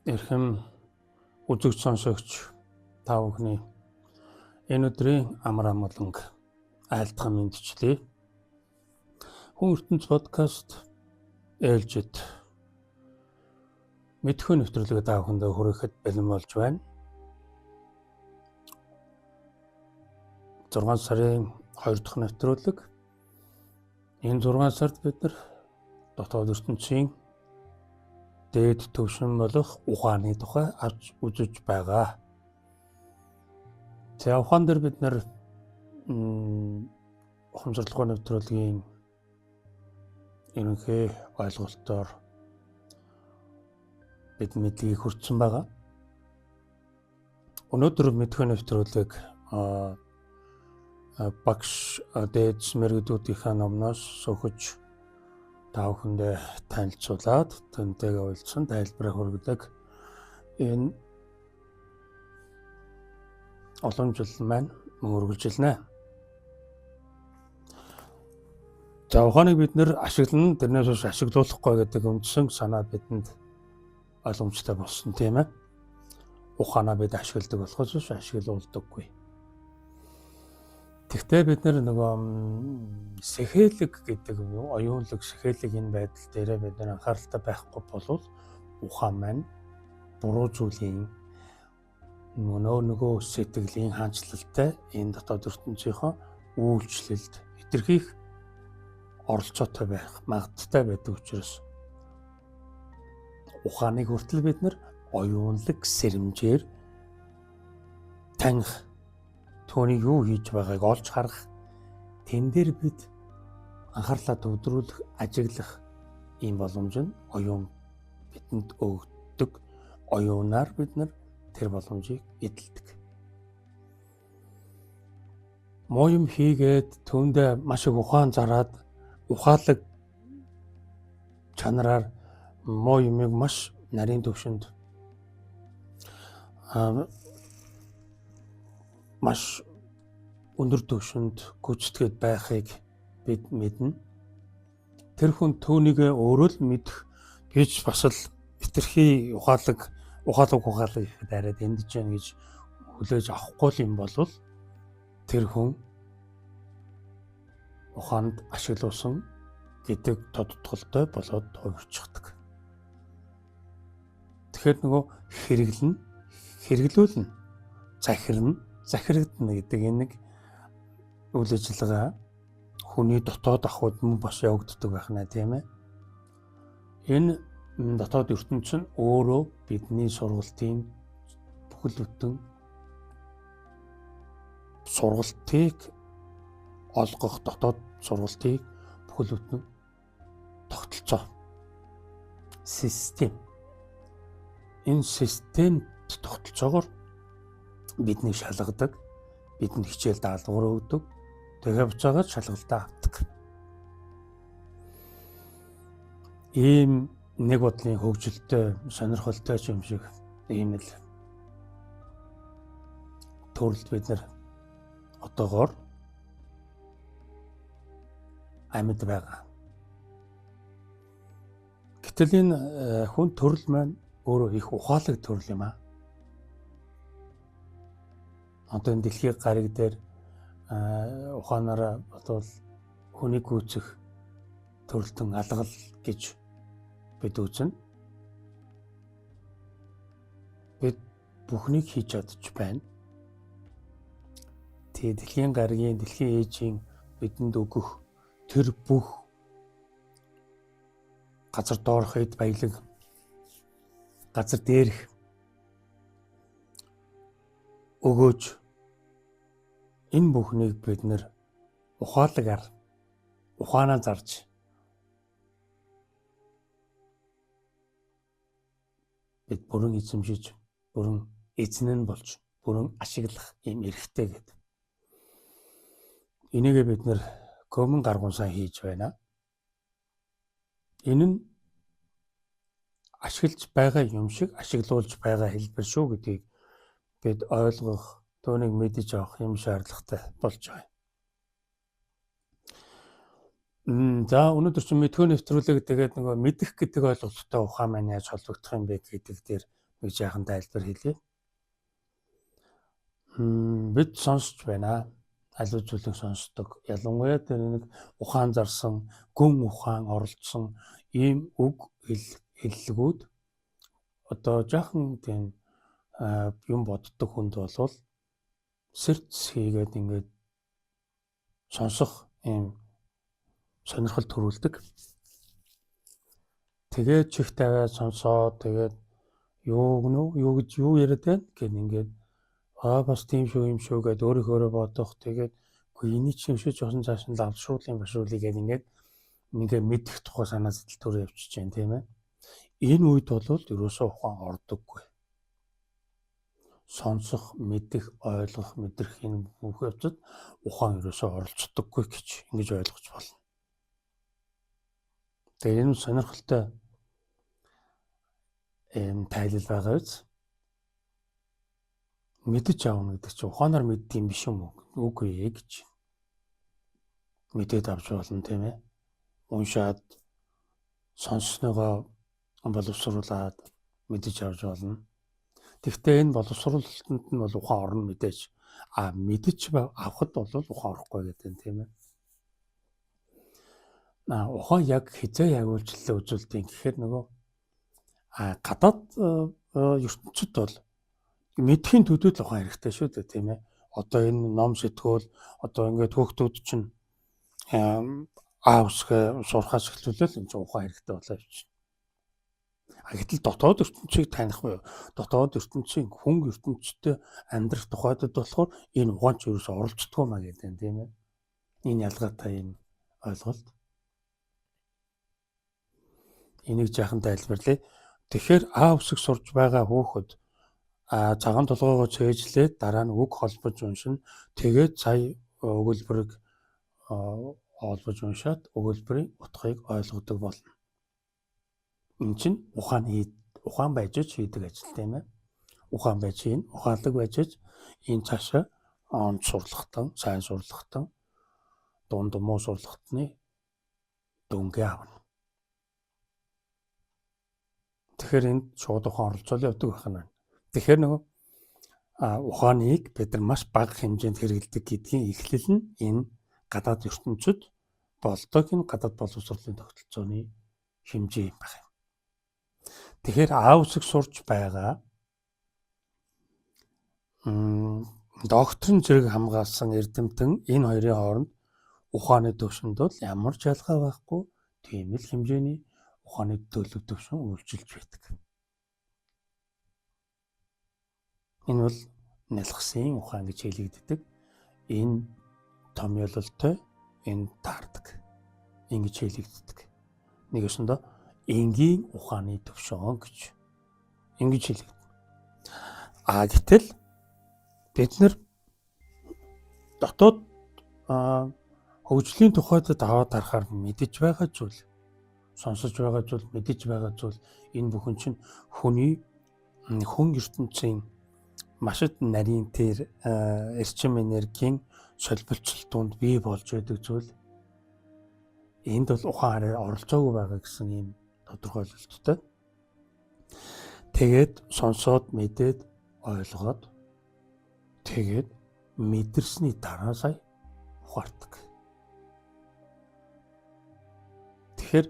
Эрхэм үзэгч сонсогч та бүхний энэ өдрийн амар амгаланг айлтган мэдчлээ. Хүн ертөнц подкаст ээлжид мэдхүйн нэвтрүүлэг та бүхэндээ хүргэхэд бэлэн болж байна. 6 сарын 2 дахь нэвтрүүлэг. Энэ 6 сард бид нар дотоод ертөнцийн дээд төвшин болох ухааны тухай авч үзэж байгаа. За ухаан дээр бид нар ухамсарлогын нэвтрүүлгийн ерөнхий ойлголтоор бид мэдлэгийг хүртсэн байгаа. Өнөөдөр мэдхүйн нэвтрүүлэг багш дээд мэрэгдүүдийнхээ номноос сөхөж та бүхэндээ танилцуулаад тэнтэйгээ уулзсан тайлбараа хүргэдэг энэ олон жил маань үргэлжилнэ. За ухааныг бид нэр ашиглана, тэрнээс биш ашиглуулахгүй гэдэг үндсэн санаа бидэнд ойлгомжтой болсон тийм ээ. Ухаанаа бид ашигладаг болохоос биш ашиглуулдаггүй. Тэгвэл бид нөгөө сэхэлэг гэдэг оюунлаг сэхэлэг энэ байдал дээр бид анхааралтай байхгүй бол ухаан маань буруу зүйлийн нөгөө сэтгэлийн хаанчлалтай энэ дотоод ертөнцийнхөө үйлчлэлд хэтэрхийх оролцоотой байх магадaltaй байдаг учраас ухааныг хүртэл бид оюунлаг сэрэмжээр таних түүний юу хийж байгааг олж харах тэн дээр бид анхаарлаа төвлөрүүлэх ажиглах ийм боломж нь оюун бидэнд өгдөг. Оюунаар бид тэр боломжийг эдэлдэг. Муу юм хийгээд түүндээ маш их ухаан зараад ухаалаг чанараар муу юмыг маш нарийн төвшөнд маш өндөр төвшөнд гүйцэтгээд байхыг бид мэднэ. Тэр хүн түүнийг өөрөө л мэдэх гэж бас л хэтэрхий ухаалаг ихэд арайд эндэж яана гэж хүлээж авахгүй юм бол тэр хүн ухаанд ашиглуулсан гэдэг тодтголтой болоод хувирчихдаг. Тэгэхээр нөгөө хэрэглүүлнэ, захирагдана гэдэг энэ үйл ажиллагаа хүний дотоод ахуйд мөн бас явагддаг байна тийм ээ. Энэ дотоод ертөнц нь өөрөө бидний сургалтын бүхэл бүтэн сургалтыг олгох дотоод сургалтыг бүхэл бүтэн тогтолцоо систем. Энэ системд тогтолцоогоор бидний шалгадаг, бидэнд хичээл даалгавар өгдөг, тэгээ буцаагаад шалгалтаа авдаг. Ийм нэг бодлын хөгжилтэй, сонирхолтой юм шиг ийм л төрөлд бид одоогоор амьд байгаа. Гэтэл энэ хүн төрөл маань өөрөө их ухаалаг төрөл юм аа. Одоо энэ дэлхийн гариг дээр ухаанаараа бодвол хүнийг гүйцэх төрөлтөн алгал гэж бид үзнэ. Бид бүхнийг хийж чадж байна. Тэгээд дэлхийн гаригийн, дэлхийн ээжийн бидэнд өгөх тэр бүх газар доорх эд баялаг, газар дээрх өгөөж энэ бүхнийг бид ухаалагаар ухаанаа зарж бид бүрэн эзэмшиж, бүрэн эзэн нь болж, бүрэн ашиглах юм эрхтэй гэдэг. Энийгээ бид көмөн гаргуунсаа хийж байна. Энэ нь ашиглаж байгаа юм шиг ашиглуулж байгаа хэлбэр шүү гэдгийг бид ойлгох, түүнийг мэдэж авах юм шаардлагатай болж байгаа. За өнөөдөр чинь мэдхүйн нэвтрүүлэг тэгээд нөгөө мэдэх гэдэг ойлголттой ухаан маань яаж холбогдох юм бэ гэдэг дээр гэж яахан тайлбар хэлье. Бид сонсч байна. Аливаа зүйлийг сонсдог. Ялангуяа тэр нэг ухаан зарсан, гүн ухаан оролцсон ийм үг хэллэгүүд одоо жаахан тийм юм боддог хүнд болвол сэрц хийгээд ингээд сонсох ийм сонирхол төрүүлдэг. Тэгээд чих тавиад сонсоод тэгээд юу гэж юу яриад байна гэд ингээд бас тийм шүү юм шүү гэд өөрийнхөө бодох. Тэгээд үгүй эний чинь шүү жоохон цааш нь лавшруулын башруулъя гэд ингээд мэдэх тухай санаа зэтэл төрөө явчихж байна тийм ээ. Энэ үед бол ерөөсөө ухаан ордоггүй. Сонсох, мэдэх, ойлгох, мэдрэх энэ бүх явцад ухаан ерөөсөө оролцдоггүй гэж ингэж ойлгож болно. Тэгээд энэ сонирхолтой тайлал байгаа биз? Мэдэж аавна гэдэг чинь ухаанаар мэддэм биш юм уу? Үгүй ээ гэж. Мэдээд авч болно тийм ээ. Уншаад сонссноогоо боловсруулад мэдэж авч болно. Тэгвэл энэ боловсруулалтанд нь бол ухаан орно мэдээж. Мэдэж авахд бол ухаан орохгүй гэдэг юм тийм ээ. Ухаан яг хизээ явуулчлалаа үзүүлдэг гэхээр нөгөө гадаад ертөнцид бол мэдхийн төдөөд л ухаан хэрэгтэй шүү дээ тийм ээ. Одоо энэ ном сэтгүүл одоо ингээд хүүхдүүд чинь үсгээ сурахаас эхлүүлэл энэ ухаан хэрэгтэй болоо явчихна. Гэтэл дотоод ертөнцийг таних буюу дотоод ертөнцийн хүн ертөнцтэй амьдрах тухайд болохоор энэ ухаан ч ерөөсөөр оролцдоггүй маа гэдэг юм тийм ээ. Энэ ялгаатай юм ойлголт. Энийг жаахан тайлбарлая. Тэгэхээр үсэг сурж байгаа хүүхэд цагаан толгоогоо цээжлээд дараа нь үг холбож уншина. Тэгээд сая өгүүлбэрийг олбож уншаад өгүүлбэрийн утгыг ойлгодог болно. Энэ чинь ухаан байж хийдэг ажил тийм ээ. Ухаан байж хийн, ухаанлаг байж энэ цаашаа сурлахтан, сайн сурлахтан, дунд муу сурлахтны дүнгээ авна. Тэгэхээр энд шууд ухаан оролцол явдаг байна. Тэгэхээр нөгөө ухааныг бид нар маш бага хэмжээнд хэрэгэлдэг гэдгийн эхлэл нь энэ гадаад ертөнцид болдог энэ гадаад боловсролын тогтолцооны хэмжээ юм байна. Тэгэхээр үсэг сурж байгаа докторын зэрэг хамгаалсан эрдэмтэн энэ хоёрын хооронд ухааны төвшөнд бол ямар ч ялгаа байхгүй тийм л хэмжээний ухааны төлөв төвшин үйлчилж байдаг. Энэ бол нялхсын ухаан гэж хэлэгддэг. Энэ томьёололтой, энэ таардаг. Ингэж хэлэгддэг. Нэг өсөндөө энгийн ухааны төвшин гэж ингэж хэлэгдэнэ. Гэтэл бид нар дотоод хөгжлийн тухайд даваад харахаар мэдэж байгаа зүйл, сонсож байгаа зүйл, мэдэж байгаа зүйл энэ бүхэн чинь хүн ертөнцийн маш их нарийн тэр эрчим энергийн солилцолтуунд бий болж байдаг зүйл. Энд бол ухаан оролцоогүй байгаа гэсэн ийм тодорхойлолттой. Тэгээд сонсоод мэдээд ойлгоод тэгээд мэдэрсний дараа сая ухаардаг. Тэгэхээр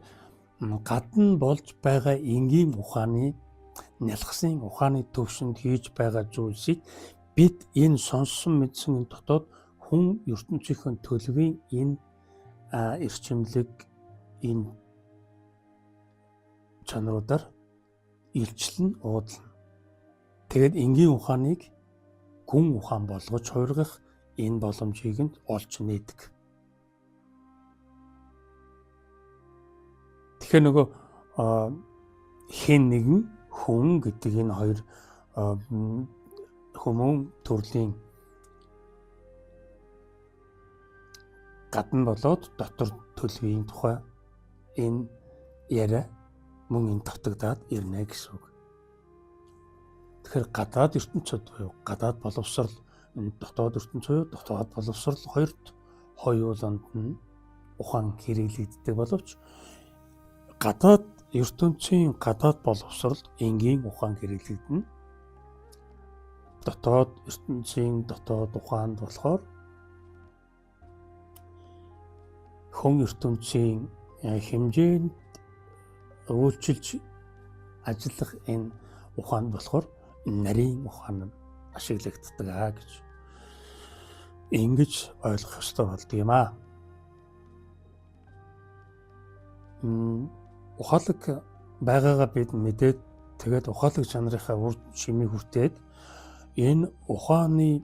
гадна болж байгаа энгийн ухааны нялхсын ухааны төвшөнд хийж байгаа зүйлсийг бид энэ сонссон мэдсэн дотоод хүн ертөнцийн төлөвийн энэ эрчимлэг энэ чанаруудаар илчлэн уудлана. Тэгээд энгийн ухааныг гүн ухаан болгож хуургах энэ боломжийг нь олж нээдэг. Тэгэхээр нөгөө хэн нэгэн хүн гэдэг энэ хоёр хүмүүн төрлийн гадна болоод дотор төлөвийн тухай энэ яриа мөн энэ татагдаад ирнэ гэсэн үг. Тэгэхээр гадаад ертөнцид буюу гадаад боловсрол, дотоод ертөнц буюу дотоод боловсрол хоёрт хоёуланд нь ухаан хэрэглэгддэг боловч гадаад ертөнцийн гадаад боловсролд энгийн ухаан хэрэглэгдэнэ. Дотоод ертөнцийн дотоод ухаанд болохоор хүн ертөнцийн хэмжээнд үйлчилж ажиллах энэ ухаанд болохоор нарийн ухаан нь ашиглагддаг гэж ингэж ойлгох ёстой болдго юм аа. Ухаалаг байгаагаа бид мэдээд тэгээд ухаалаг чанарынхаа үр шимийг хүртээд энэ ухааны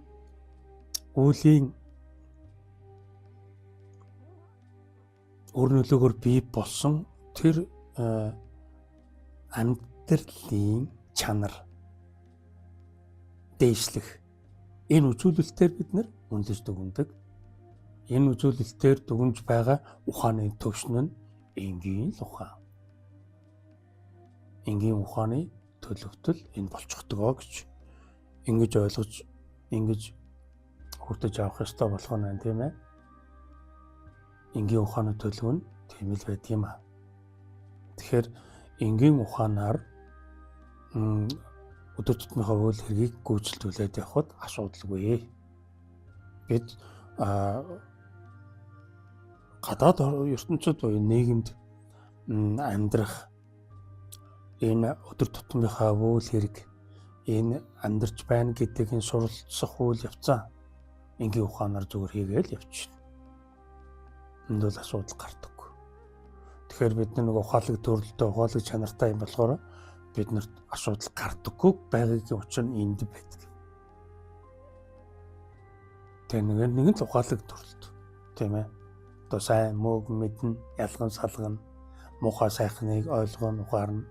үеийн үр нөлөөгөөр бий болсон тэр амьдралын чанар дээшлэх энэ үзүүлэлтээр бид нар үнэлж дүгнэдэг. Энэ үзүүлэлтээр дүгнж байгаа ухааны төвшин нь энгийн ухаан. Энгийн ухааны төлөвтөл энэ болчихдгоо гэж ингэж ойлгож ингэж хүртэж авах ёстой болох нь тийм ээ. Энгийн ухааны төлөв нь тийм л байд юм аа. Тэгэхээр энгийн ухаанаар өдөр тутмынхаа үйл хэргийг гүйцэлдүүлээд явхад асуудалгүй. Бид гадаад ертөнцид буюу нийгэмд амьдрах энэ өдөр тутмынхаа үйл хэрэг энэ амьдарч байна гэдэг энэ суралцах үйл явцаа энгийн ухаанаар зүгээр хийгээл явчихна. Энд бол асуудал гардаг. Тэгэхээр бид нэг ухаалаг төрөлтөө ухаалаг чанартай юм болохоор биднэрт асуудал гардаггүй байгаагийн учир нь энд байдаг. Тэгээ нэг л ухаалаг төрөлт тийм ээ. Одоо сайн мөг мэднэ, ялган салгана, муухай сайхныг ойлгоно, ухаарна.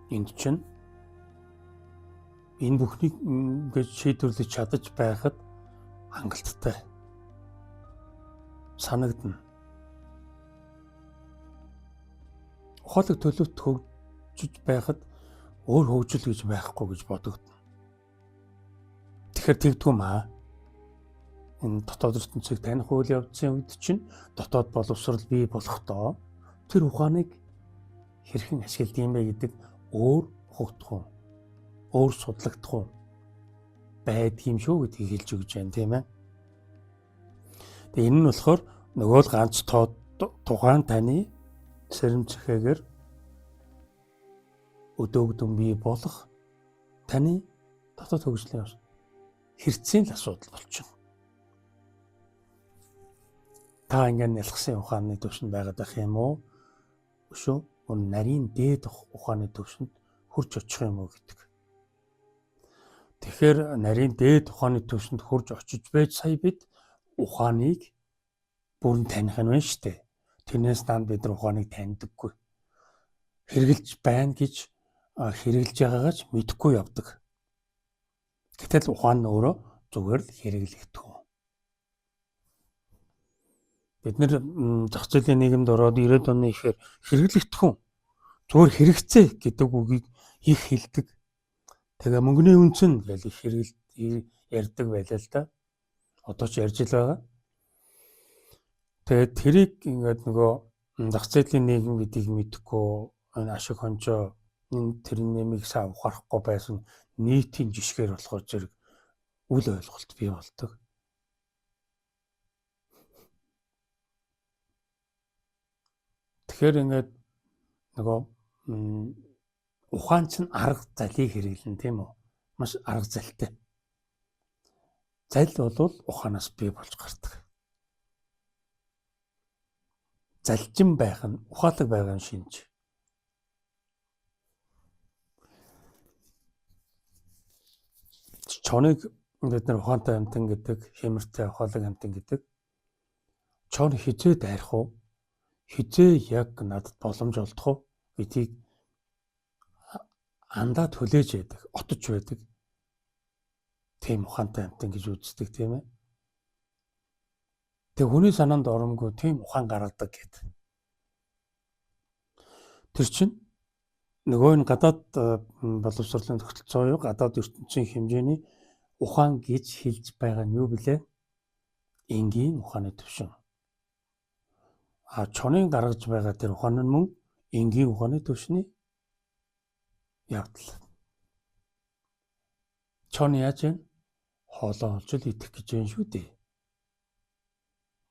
Энд чинь энэ бүхнийг ингэж шийдвэрлэж чадаж байхад хангалттай санагдана. Ухаалаг төлөвт хөгжиж байхад өөр хөгжил гэж байхгүй гэж бодогдно. Тэгэхээр тэгдгүй маа. Энэ дотоод ертөнцийг таних үйл явдлын үед чинь дотоод боловсрол бий болохдоо тэр ухааныг хэрхэн ашигладаг юм бэ гэдэг өөр ухагдах уу? Өөр судлагдах уу? Байдгийм шүү гэдгийг хэлж өгч байна тийм ээ. Тэгээ энэ нь болохоор нөгөө л ганц тухайн таны сэрэмцэхээр өдөөгдөн бий болох таны дотоод хөгжлийн хэрэгцээний асуудал болчихно. Та ингээд нялхсан ухааны төвшөнд байгаад байх юм уу? Өшөө нарийн дээд ухааны төвшөнд хурж очих юм уу гэдэг. Тэгэхээр нарийн дээд ухааны төвшөнд хурж очиж байж сая бид ухааныг бүрэн таних нь байна шүү дээ. Тэрнээс дан бид нар ухааныг таньдаггүй. Хэрэгжилж байна гэж хэрэгжилж байгаагаач мэдэхгүй явдаг. Гэтэл ухаан нь өөрөө зүгээр л хэрэглэгдэх юм. Бид нэр зах зээлийн нийгэмд ороод 90-ад оны ихээр хэрэглэгдэх юм. Зүгээр хэрэгцээ гэдэг үгийг их хэлдэг. Тэгээ мөнгөний үнцэн гэж их ярьдаг байлаа л да. Одоо ч ярьж л байгаа. Тэгээд тэрийг ингээд нөгөө зах зээлийн нийгэм гэдгийг мэдэхгүй энэ ашиг хонжоо энэ тэр нэмийг сайн ухаарахгүй байсан нийтийн жишгээр болохоор зэрэг үл ойлголт бий болдог. Тэгэхээр ингээд нөгөө ухаан чинь арга залыг хэрэглэн тийм үү? Маш арга залтай. Зал бол ухаанаас бий болж гардаг. Залжин байх нь ухаалаг байгаа шинж. Чоныг бид нар ухаантай амтан гэдэг, хэмэртэй ухаалаг амтан гэдэг. Чон хизээ дайрах уу? Хизээ яг надад боломж олдох уу гэдгийг андаа хүлээж байдаг, отож байдаг. Тийм ухаантай амтан гэж үздэг тийм ээ. Тэг хүний санаанд оромгүй тийм ухаан гаргадаг гэдэг. Тэр чинь нөгөө энэ гадаад боловсролын тогтолцоо юу гадаад ертөнцийн хэмжээний ухаан гэж хэлж байгаа нь юу блэ? Энгийн ухааны төвшин. Чонын гаргаж байгаа тэр ухаан нь мөн энгийн ухааны түвшний явдал. Чон яаж вэ? Хоолоо олж идэх гэж байна шүү дээ.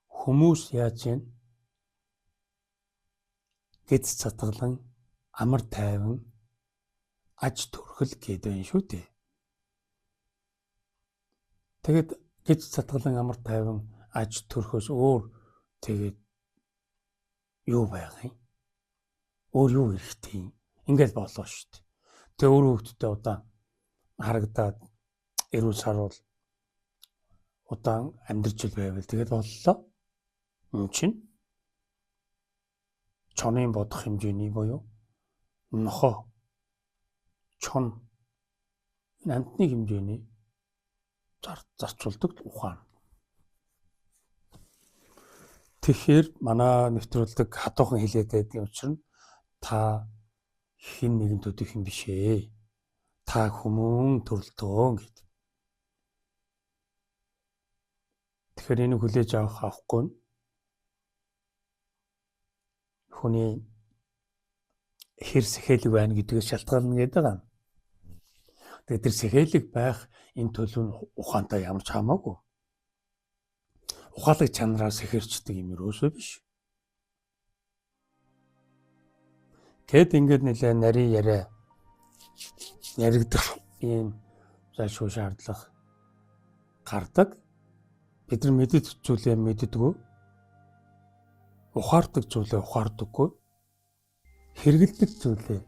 Хүмүүс яаж вэ? Гэд цатгалан амар тайван аж төрхөл гээд байна шүү дээ. Тэгэд гэд цатгалан амар тайван аж төрхөөс өөр тэгээд юу байгаа юм? Өөр юу хэрэгтэй юм? Ингээл болоо шүү дээ. Тэгээ өөр хөвгтдээ удаан харагдаад эрүүл сарвал удаан амьдрч байвал тэгээд боллоо. Энэ чинь чонын бодох хэмжээний буюу нохоо чон амтны хэмжээний зарцуулдаг ухаан. Тэгэхээр манай нэвтрүүлэг хатуухан хэлээд байдгийн учир нь та хин нэгэн төдөх юм биш ээ. Та хүмүүн төрөлтөө гэдэг. Тэгэхээр энэ хүлээж авахгүй хүний хэр сэхэлэг байна гэдгээс шалтгаална гэдэг юм. Тэгээд тэр сэхэлэг байх энэ төлөв нь ухаантай ямар ч хамаагүй. Ухаалаг чанараар сэхэрчдэг юм ерөөсөө биш. Гэт ингээд нэлээ нарийн яриа яригдах ийм зайлшгүй шаардлага гардаг. Бид нар мэддэг зүйлээ мэддэггүй. Ухаардаг зүйлээ ухаардаггүй. Хэрэгэлдэг зүйлээ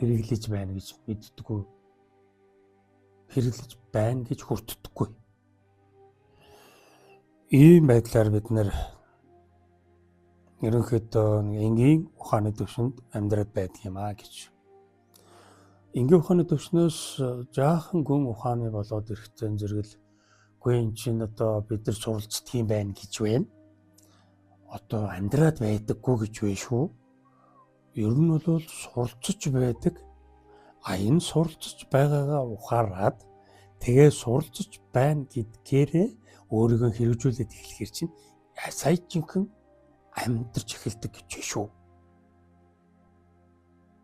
хэрэглэж байна гэж мэддэггүй. Хэрэглэж байна гэж хүртдэггүй. Ийм байдлаар бид нар ерөнхийдөө энгийн ухааны түвшинд амьдраад байдаг юм аа гэж. Энгийн ухааны түвшнээс жаахан гүн ухааны болоод ирэхтэн зэрэгэл үгүй эн чинь одоо бид нар суралцдаг юм байна гэж байна. Одоо амьдраад байдаггүй гэж байна шүү. Ер нь бол суралцж байдаг. Энэ суралцж байгаагаа ухаарад тэгээ суралцж байна гэдгээрээ өөрийгөө хэрэгжүүлээд эхлэхэр чинь сая жинхэнэ амьдарч эхэлдэг гэж байна шүү.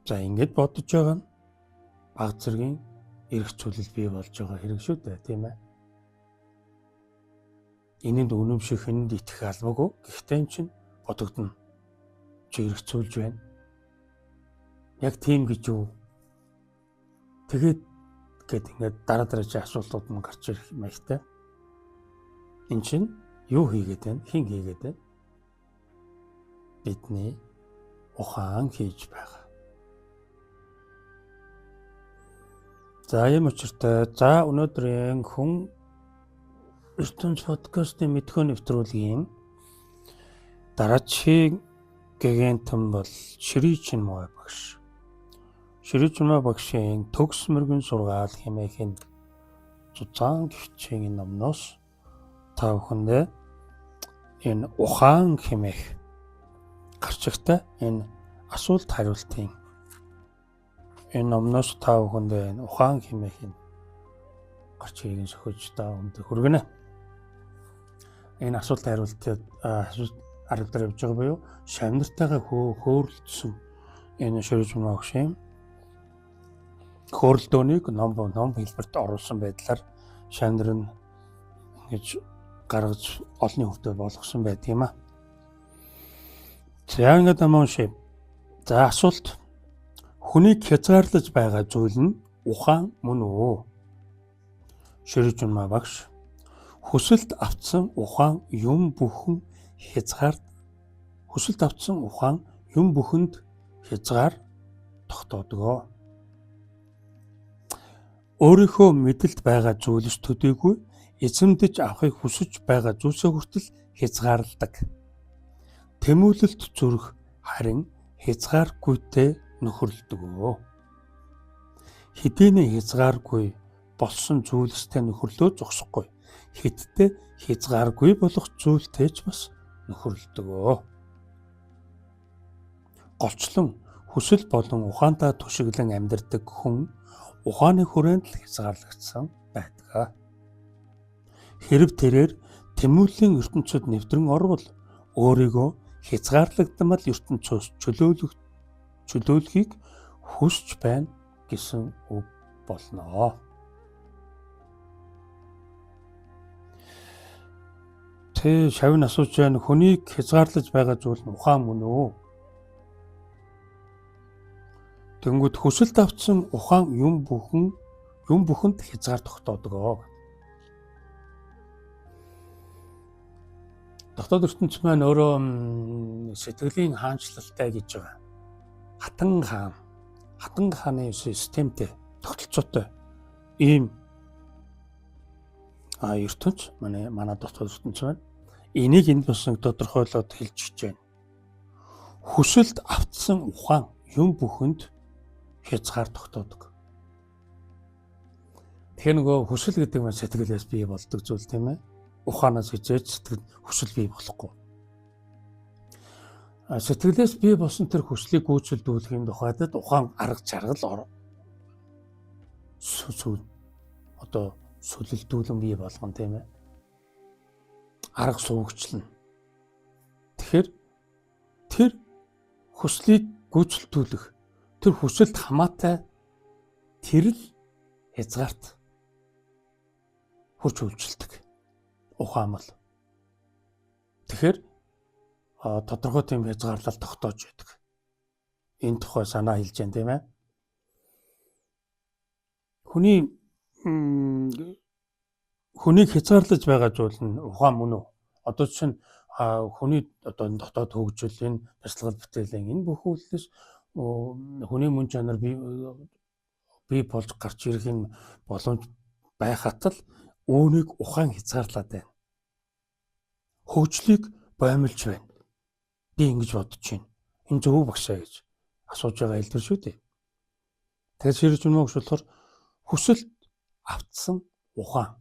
За ингэж бодож байгаа нь баг зэргийн эрх зүйлэл бий болж байгаа хэрэг шүү дээ, тийм ээ. Энэнд үнэмших энд итгэх албагүй. Гэхдээ энэ чинь бодогдно. Чи эргцүүлж байна. Яг тийм гэж юу? Тэгээд ингээд дараа чи асуултууд мөн гарч ирэх юм ихтэй. Энд чинь юу хийгээд байна? Хин хийгээд байна? Бидний ухаан хийж байгаа. За ийм учиртай өнөөдрийн хүн ертөнц подкастын мэдхүйн нэвтрүүлгийн дараагийн гэгэнтэн бол Ширийчин мой багш. Ширийчин мой багшийн төгс мөргөн сургаал хэмээхийн зузаан гихчийн номноос та бүхэндээ энэ ухаан хэмээх гарчигтай энэ асуулт хариултын энэ номноос та бүхэндээ энэ ухаан хэмээхийн гарчгийг сөхөж та бүхэнд хүргэнэ. Энэ асуулт хариултыг аргадар явж байгаа буюу шавнартайгаа хөөрөлдсөн энэ Ширийчин мой багшийн хөөрөлдөөнийг ном хэлбэрт оруулсан байдлаар шавнар нь ингэж гаргаж олонний хүртэ болгосон байдаг юм аа. За ингээд амонши. За асуулт. Хүнийг хязгаарлаж байгаа зүйл нь ухаан мөн үү? Ширийчин мой багш. Хүсэлт автсан ухаан юм бүхэнд хязгаар тогтоодог. Өөрийнхөө мэдэлд байгаа зүйлс төдийгүй эзэмдэж авахыг хүсэж байгаа зүйлсээ хүртэл хязгаарладаг. Тэмүүлэлт зүрх харин хязгааргүйтэй нөхөрлөдөг. Хэдийнэ хязгааргүй болсон зүйлстэй нөхөрлөө зогсохгүй. Хяттэй хязгааргүй болох зүйлтэй ч бас нөхөрлөдөг. Голчлон хүсэл болон ухаантай түшиглэн амьдардаг хүн ухааны хүрээнд л хязгаарлагдсан байдаг. Хэрв тэрээр тэмүүллийн ертөнцид нэвтрэн орвол өөрийгөө хязгаарлагдмал ертөнцөөс чөлөөлөх чөлөөлөхийг хүсч байна гэсэн үг болно. Тэ шавь нь асууж байна. Хүнийг хязгаарлаж байгаа зүйл нь ухаан мөн үү? Тэнгүүд хүсэлт авсан ухаан юм бүхэнд хязгаар тогтоодог. Дотоод ертөнц маань өөрөө сэтгэлийн хаанчлалтай гэж байгаа. Хатан хааны системтэй тогтолцоотой ийм ертөнц манай дотоод ертөнц байна. Энийг энд бас тодорхойлоод хэлж байна. Хүсэлт автсан ухаан юм бүхэнд хязгаар тогтоодог. Тэгэхээр нөгөө хүсэл гэдэг нь сэтгэлээс бий болдог зүйл тийм ээ. Ухаанаас хизээж сэтгэл хүсэл бий болохгүй. Сэтгэлээс бий болсон тэр хүслийг гүйцэлдүүлэхийн тухайд ухаан арга чаргал сүлэлдүүлэн бий болгон тийм ээ. Арга суугчлна. Тэгэхээр тэр хүслийг гүйцэлдүүлэх тэр хүсэлт хамаатай тэр л хязгаарт хүрч үйлчилдэг ухаан бол. Тэгэхээр тодорхой тийм хязгаарлал тогтоож байдаг. Энэ тухай санаа хэлж байна тийм ээ. Хүнийг хязгаарлаж байгаа зүйл нь ухаан мөн үү? Одоо чинь хүний дотоод хөгжил, энэ бяцлал бүтээлийн энэ бүх үйлдэлс хүний мөн чанар бий болж гарч ирэх юм боломж байхад л үүнийг ухаан хязгаарлаад байна. Хөгжлийг боомлж байна. Би ингэж бодож байна. Энэ зөв багшаа гэж асууж байгаа хэлбэр шүү дээ. Тэгэхээр ширж өнөө гэж болохоор хүсэлт автсан ухаан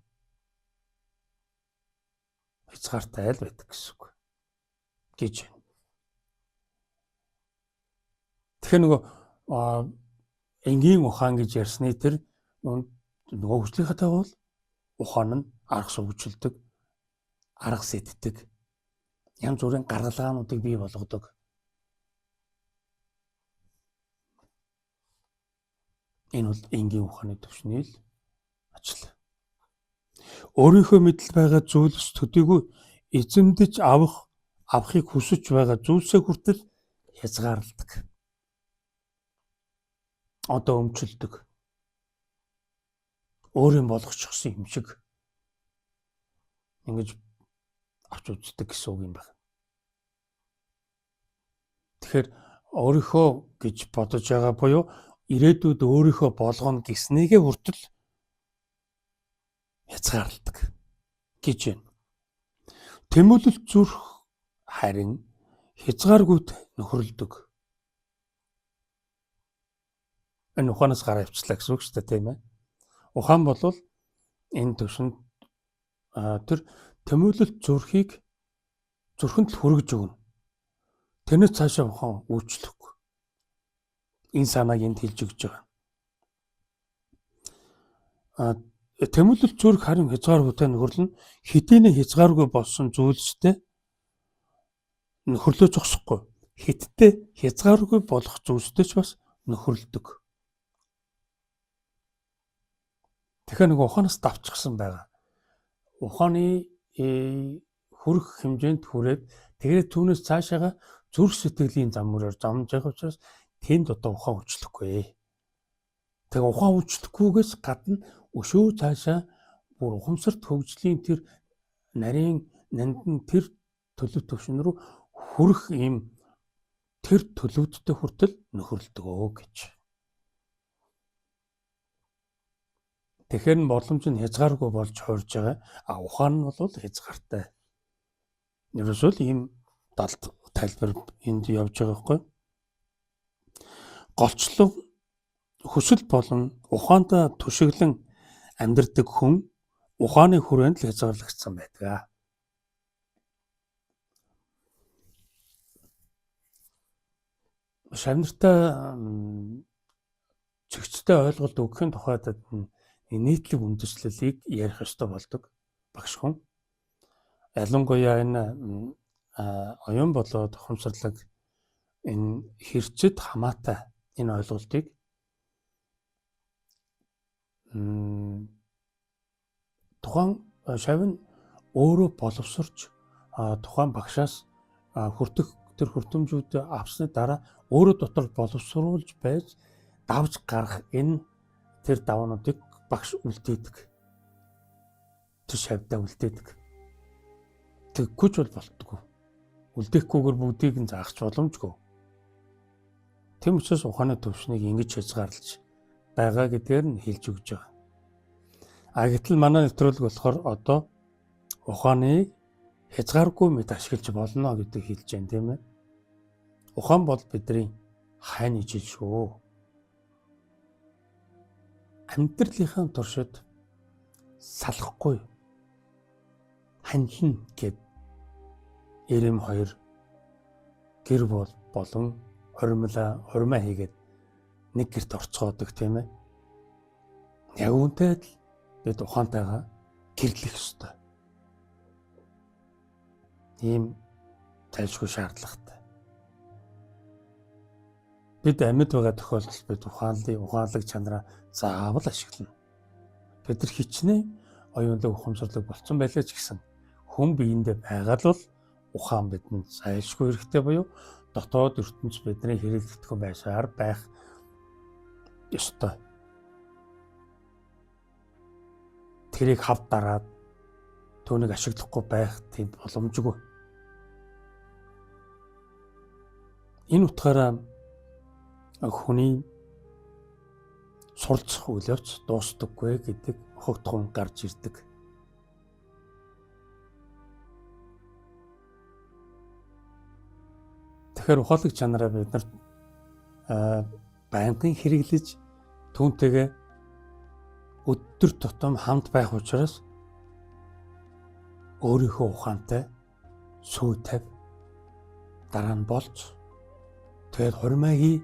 хязгаартай л байдаг гэсэн үг гэж байна. Тэгэхээр нөгөө энгийн ухаан гэж ярьсны тэр нөгөө хүслийнхаа дагуу ухаан нь арга сувгжилдэг, арга сэтдэг, янз бүрийн гаргалгаануудыг бий болгодог. Энэ бол энгийн ухааны түвшний л ажил. Өөрийнхөө мэдл байгаа зүйлс төдийгүй эзэмдэж авахыг хүсэж байгаа зүйлсээ хүртэл хязгаарладаг. Одоо өмчлөдөг. Өөрийн болгочихсон юм шиг ингэж авч үздэг гэсэн үг юм байна. Тэгэхээр өөрийнхөө гэж бодож байгаа буюу ирээдүйд өөрийнхөө болгоно гэснийгээ хүртэл хязгаарладаг гэж байна. Тэмүүлэл зүрх харин хязгааргүйд нөхөрлөдөг. Энэ ухаанаас гараа авчлаа гэсэн үг шүү дээ тийм ээ. Ухаан бол энэ төвшөнд тэр тэмүүлэл зүрхийг зүрхэнд л хүргэж өгнө. Тэрнээс цаашаа ухаан үйлчлэхгүй. Энэ санааг энд хэлж өгч байгаа. Тэмүүлэл зүрх харин хязгааргүйтэй нөхөрлөн хэдийнэ хязгааргүй болсон зүйлстэй нөхөрлөө зогсохгүй. Хиттэй хязгааргүй болох зүйлстэй ч бас нөхөрлөдөг. Тэгэхээр нэг ухаанаас давчсан байгаа. Ухааны хүрэх хэмжээнд хүрээд тэгээд түүнээс цаашаага зүрх сэтгэлийн зам мөрөөр замж байгаа учраас тэнд одоо ухаан үйлчлэхгүй. Тэгээ ухаан үйлчлэхгүйгээс гадна өшөө цаашаа бүр ухамсарт хөгжлийн тэр нарийн нандин тэр төлөв төвшин рүү хүрэх ийм тэр төлөвдөлтөд хүртэл нөхөрлөдөг гэж. Тэгэхээр боломж нь хязгааргүй болж хуурж байгаа. Ухаан нь бол хязгаартай. Ерөөсөө ийм далд тайлбар энд явж байгаа байхгүй. Голчлон хүсэл болон ухаантай түшиглэн амьдардаг хүн ухааны хүрээнд л хязгаарлагдсан байдаг. Шавнартай зэгцтэй ойлголт өгөхийн тухайд нийтлэг үндэслэлийг ярих ёстой болдог багш хүн. Ялангуяа энэ оюун болоод ухамсарлаг энэ хэрчэд хамаатай энэ ойлголтыг тухайн шавь нь өөрөө боловсрч тухайн багшаас хүртэх тэр хүртэмжүүд авсны дараа өөрөө дотор боловсруулж байж давж гарах энэ тэр даваануудыг багш үлдээдэг. Тэр шавьдаа үлдээдэг. Тэггүйч бол болтгоо. Үлдээхгүйгээр бүгдийг нь заахч боломжгүй. Тэм учраас ухааны төвшнийг ингэж хязгаарлаж байгаа гэдгээр нь хэлж өгч байгаа. Гэтэл манай нэвтрүүлэг болохоор одоо ухааныг хязгааргүй мэт ашиглаж болно гэдэг хэлж байна, тийм ээ. Ухаан бол бидний хайн ижил шүү. Амьдралынхаа туршид салахгүй хандлна гэд эрэм хоёр гэр болон хурмаа хийгээд нэг гэрт орцгоодог, тийм ээ. Яг үүнтэй л бид ухаантайгаа гэрлэх ёстой. Ийм тайлшгүй шаардлагатай. Бид амьд байгаа тохиолдолд бид ухаалаг чанараа заавал ашиглана. Бид нар хичнээн оюунлаг ухамсарлаг болсон байлаа ч гэсэн хүн биендээ байгаа л ухаан бидэнд зайлшгүй хэрэгтэй буюу дотоод ертөнц бидний хэрэглэгдэхгүй байсаар байх ёстой. Тэрийг хав дараад түүнийг ашиглахгүй байх тийм боломжгүй. Энэ утгаараа хүний суралцах үйл явц дуустдаггүй гэдэг хогтхон гарч ирдэг. Тэгэхээр ухаалаг чанараа бид нар байнгын хэрэглэж түүнтэйгээ өдөр тутам хамт байх учраас өөрийнхөө ухаантай сүү тавь дараа нь болж тэгээд хурмаагийн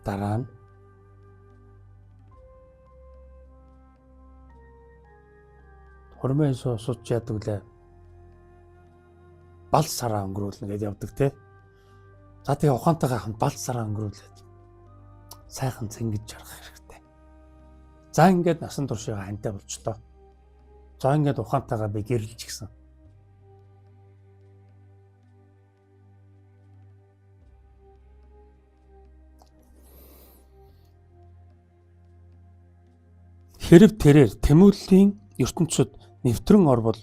дараа нь хурмаа сууж яадаг лээ бал сараа өнгөрүүлнэ гэдээ явдаг те. За тэгээ ухаантайгаа хамт бал сараа өнгөрүүлээд сайхан цэнгэж жаргах хэрэгтэй. За ингээд насан туршигаа хантай болчлоо. За ингээд ухаантайгаа би гэрэлж гисэн. Хэрв тэрээр тэмүүллийн ертөнцид нэвтрэн орвол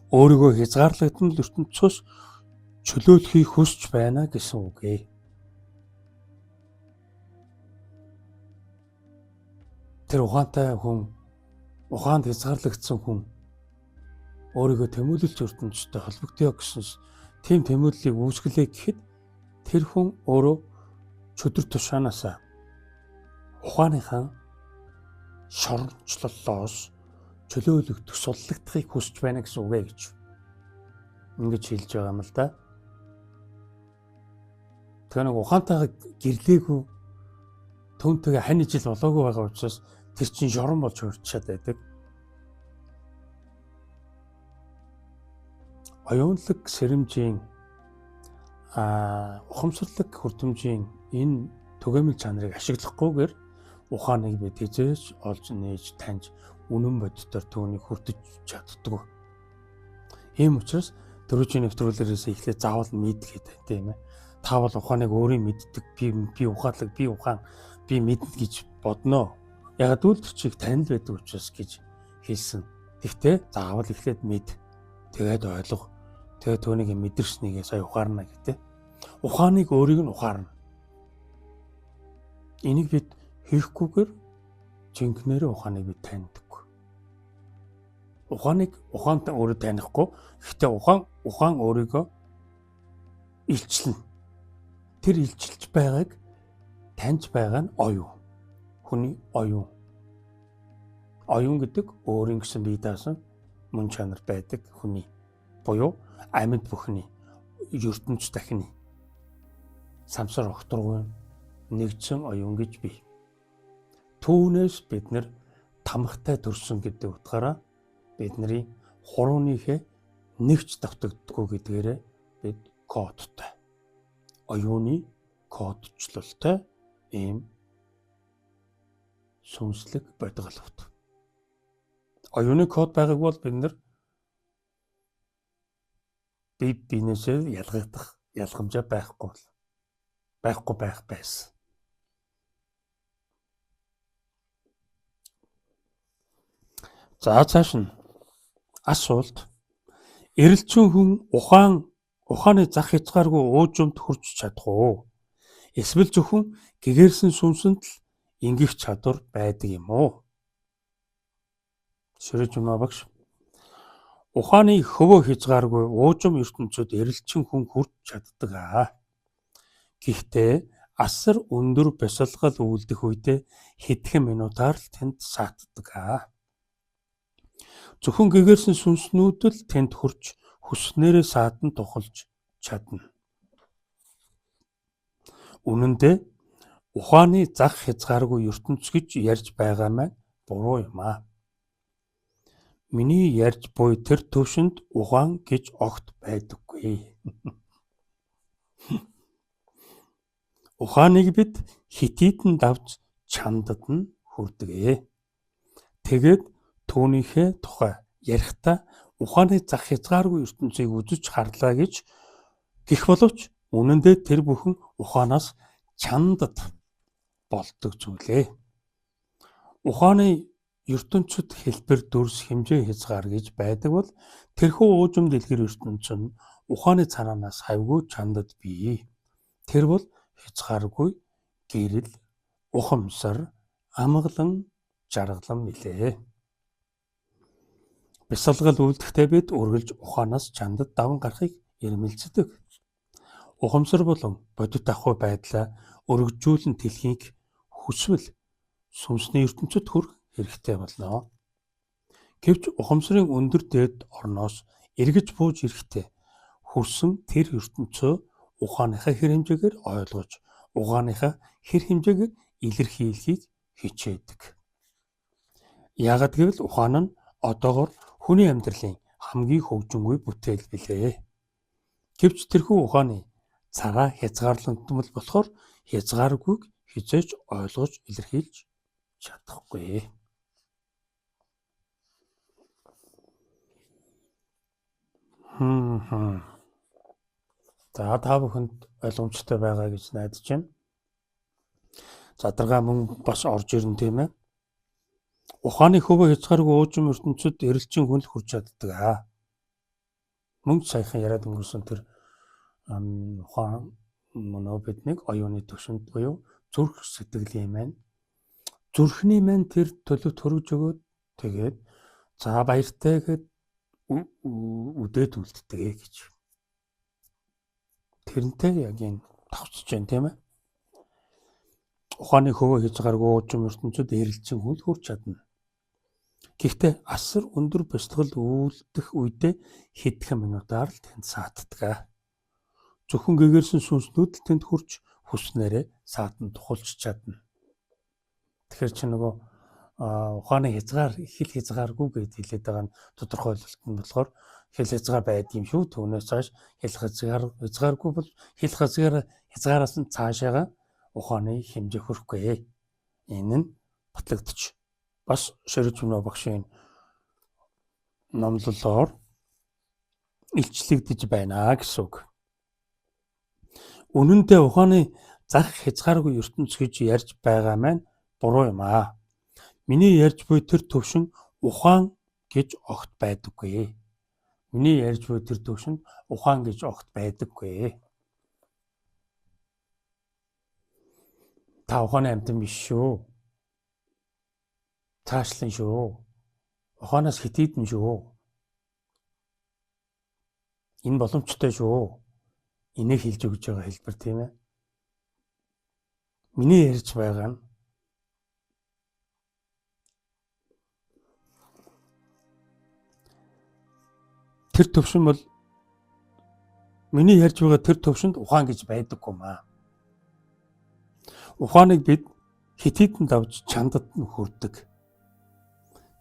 өөрийгөө хязгаарлагдсан ертөнцөөс чөлөөлөхийг хүсч байна гэсэн үг ээ. Тэр ухаантай хүн, ухаанд хязгаарлагдсан хүн өөрийгөө тэмүүлэлт ертөнцтэй холбогдъё гэсэн тийм тэмүүллийг үүсгэлээ гэхэд тэр хүн өөрөө чөдөр тушаанаас ухааныхаа шорончлолоос чөлөөлөгдөх, суллагдахыг хүсч байна гэсэн үг ээ гэж ингэж хэлж байгаа юм л да. Тэгэхээр нэг ухаантайгаа гэрлээгүй түүнтэйгээ хань ижил болоогүй байгаа учраас тэр чинь шорон болж хөрчшээд байдаг. Оюунлаг сэрэмжийн ухамсарлаг хүртэмжийн энэ түгээмэл чанарыг ашиглахгүйгээр ухааныг бид хизээж олж нээж таньж үнэн боддоор түүнийг хүртэж чаддаг. Ийм учраас дөрвийн нэвтрүүлгээрээс эхлээд заавал мэдгээд байна тийм ээ. Та бол ухааныг өөрийн мэддэг, би ухаалаг, би ухаан, би мэднэ гэж бодноо. Яг үйлдвэрчийг танил байдаг учраас гэж хэлсэн. Гэхдээ заавал эхлээд мэд. Тэгээд ойлгох. Тэгээд түүнийг мэдэрснийгээ сая ухаарна гэдэг. Ухааныг өөрийг нь ухаарна. Энийг бид хийхгүйгээр жинхнээр ухааныг бид таньдаг. Ухаантай өөрөө танихгүй. Гэхдээ ухаан өөрийгөө илчилнэ. Тэр илчилж байгааг таньж байгаа нь оюун. Хүний оюун. Оюун гэдэг өөрийн гэсэн бие даасан мөн чанар байдаг хүний. Буюу амьд бүхний ертөнц дахины самсар огторгуйн нэгдсэн оюун гэж бий. Түүнээс бид нэр тамхтай төрсөн гэдэг утгаараа бидний хурууныхээ нэгч давтагддаггүй гэдгээрээ бид кодтой. оюуны кодчлолтой ийм сүнслэг бодголовт. Оюуны код байгааг бол бид нар бие биенээсээ ялгагдах ялгамжаа байхгүй байх байсан. За цааш нь асуулт. Эрэлзэн хүн ухааны зах хязгааргүй уужимд хүрч чадах уу? Эсвэл зөвхөн гэгэрсэн сүнсэнд л ингэх чадвар байдаг юм уу? Шүржмаа багш. Ухааны хөвөө хязгааргүй уужим ертөнцөд эрэлзэн хүн хүрч чаддаг аа. Гэхдээ асар өндөр бясалгал үйлдэх үедээ хэдхэн минутаар л тэнд саатдаг аа. Зөвхөн гэгэрсэн сүнснүүд л тэнд хүрч хүснээрээ саатан тухалж чадна. Үнэн дээр ухааны зах хязгааргүй ертөнц гэж ярьж байгаа маань буруу юм аа. Миний ярьж буй тэр төвшөнд ухаан гэж огт байдаггүй. Ухааныг бид хитийдэн давж чандад нь хүрдэг. Тэгээд түүнийхээ тухай ярихдаа ухааны зах хязгааргүй ертөнцийг үзэж харлаа гэж гэх боловч үнэн дээр тэр бүхэн ухаанаас чандад болдог зүйлээ. Ухааны ертөнцид хэлбэр дүрс хэмжээ хязгаар гэж байдаг бол тэрхүү уужим дэлгэр ертөнц нь ухааны цанаанаас хавьгүй чандад бий. Тэр бол хязгааргүй гэрэл, ухамсар, амгалан, жаргалан билээ. Бясалгал үйлдэхдээ бид үргэлж ухаанаас чандад даван гарахыг эрмэлздэг. Ухамсар болон бодит ахуй байдлаа өргөжүүлэн тэлхийг хүсвэл сүнсний ертөнцид хүрэх хэрэгтэй болно. Гэвч ухамсарын өндөр дээд орноос эргэж бууж ирэхдээ хүрсэн тэр ертөнцөө ухааныхаа хэр хэмжээгээр ойлгож, ухааныхаа хэр хэмжээгээр илэрхийлэхийг хичээдэг. Яагад гэвэл ухаан нь одоогоор хүний амьдралын хамгийн хөгжингүй бүтээл билээ. Гэвч тэрхүү ухааны цагаа хязгаарлагдмал болохоор хязгааргүйг хизээж ойлгож илэрхийлж чадахгүй. За та бүхэнд ойлгомжтой байгаа гэж найдаж байна. Задаргаа мөн бас орж ирнэ тийм ээ. Ухааны хөвөө хязгааргүй уужим ертөнцид эрэлзэн хүн л хүрч чаддаг аа. Мөн саяхан яриад өнгөрсөн тэр ухаан мөнөө биднийг оюуны төвшөнд буюу зүрх сэтгэлийн маань зүрхний маань тэр төлөв төрөж өгөөд тэгээд за баяртай гэд үдээд үлддэг гэж. Тэрнтэй яг энэ тавчж जैन тийм ээ. Ухааны хөвөө хязгааргүй уужим ертөнцид эрэлзэн хүн хүрч чадна. Гэхдээ асар өндөр бясалгал үйлдэх үедээ хэдхэн минутаар л тэнд саатдаг. Зөвхөн гэгэрсэн сүнснүүд л тэнд хүрч хүснээрээ саатан тухалж чадна. Тэгэхээр чи нөгөө ухааны хязгаар хил хязгааргүй гэж хэлээд байгаа нь тодорхойлолт нь болохоор хил хязгаар байдаг юм шүү. Түүнээс цааш хил хязгааргүй бол хил хязгаараас нь цаашаага ухааны хэмжээ хүрэхгүй. Энэ нь батлагдчих. Бас Шүржмаа багшийн номлолоор илчлэгдэж байна гэсэн үг. Үнэн дээр ухааны зах хязгааргүй ертөнц гэж ярьж байгаа маань буруу юм аа. Миний ярьж буй тэр төвшин ухаан гэж огт байдаггүй. Миний ярьж буй тэр төвшин ухаан гэж огт байдаггүй. Та ухааны амьтан биш шүү. Цаашлан шүү. Ухаанаас хитийдэн шүү. Энэ боломжтой шүү. Энийг хэлж өгч байгаа хэлбэр тийм ээ. Миний ярьж байгаа нь тэр төвшин бол миний ярьж байгаа тэр төвшөнд ухаан гэж байдаггүй маа. Ухааныг бид хитийдэн давж чандад нь хүрдэг.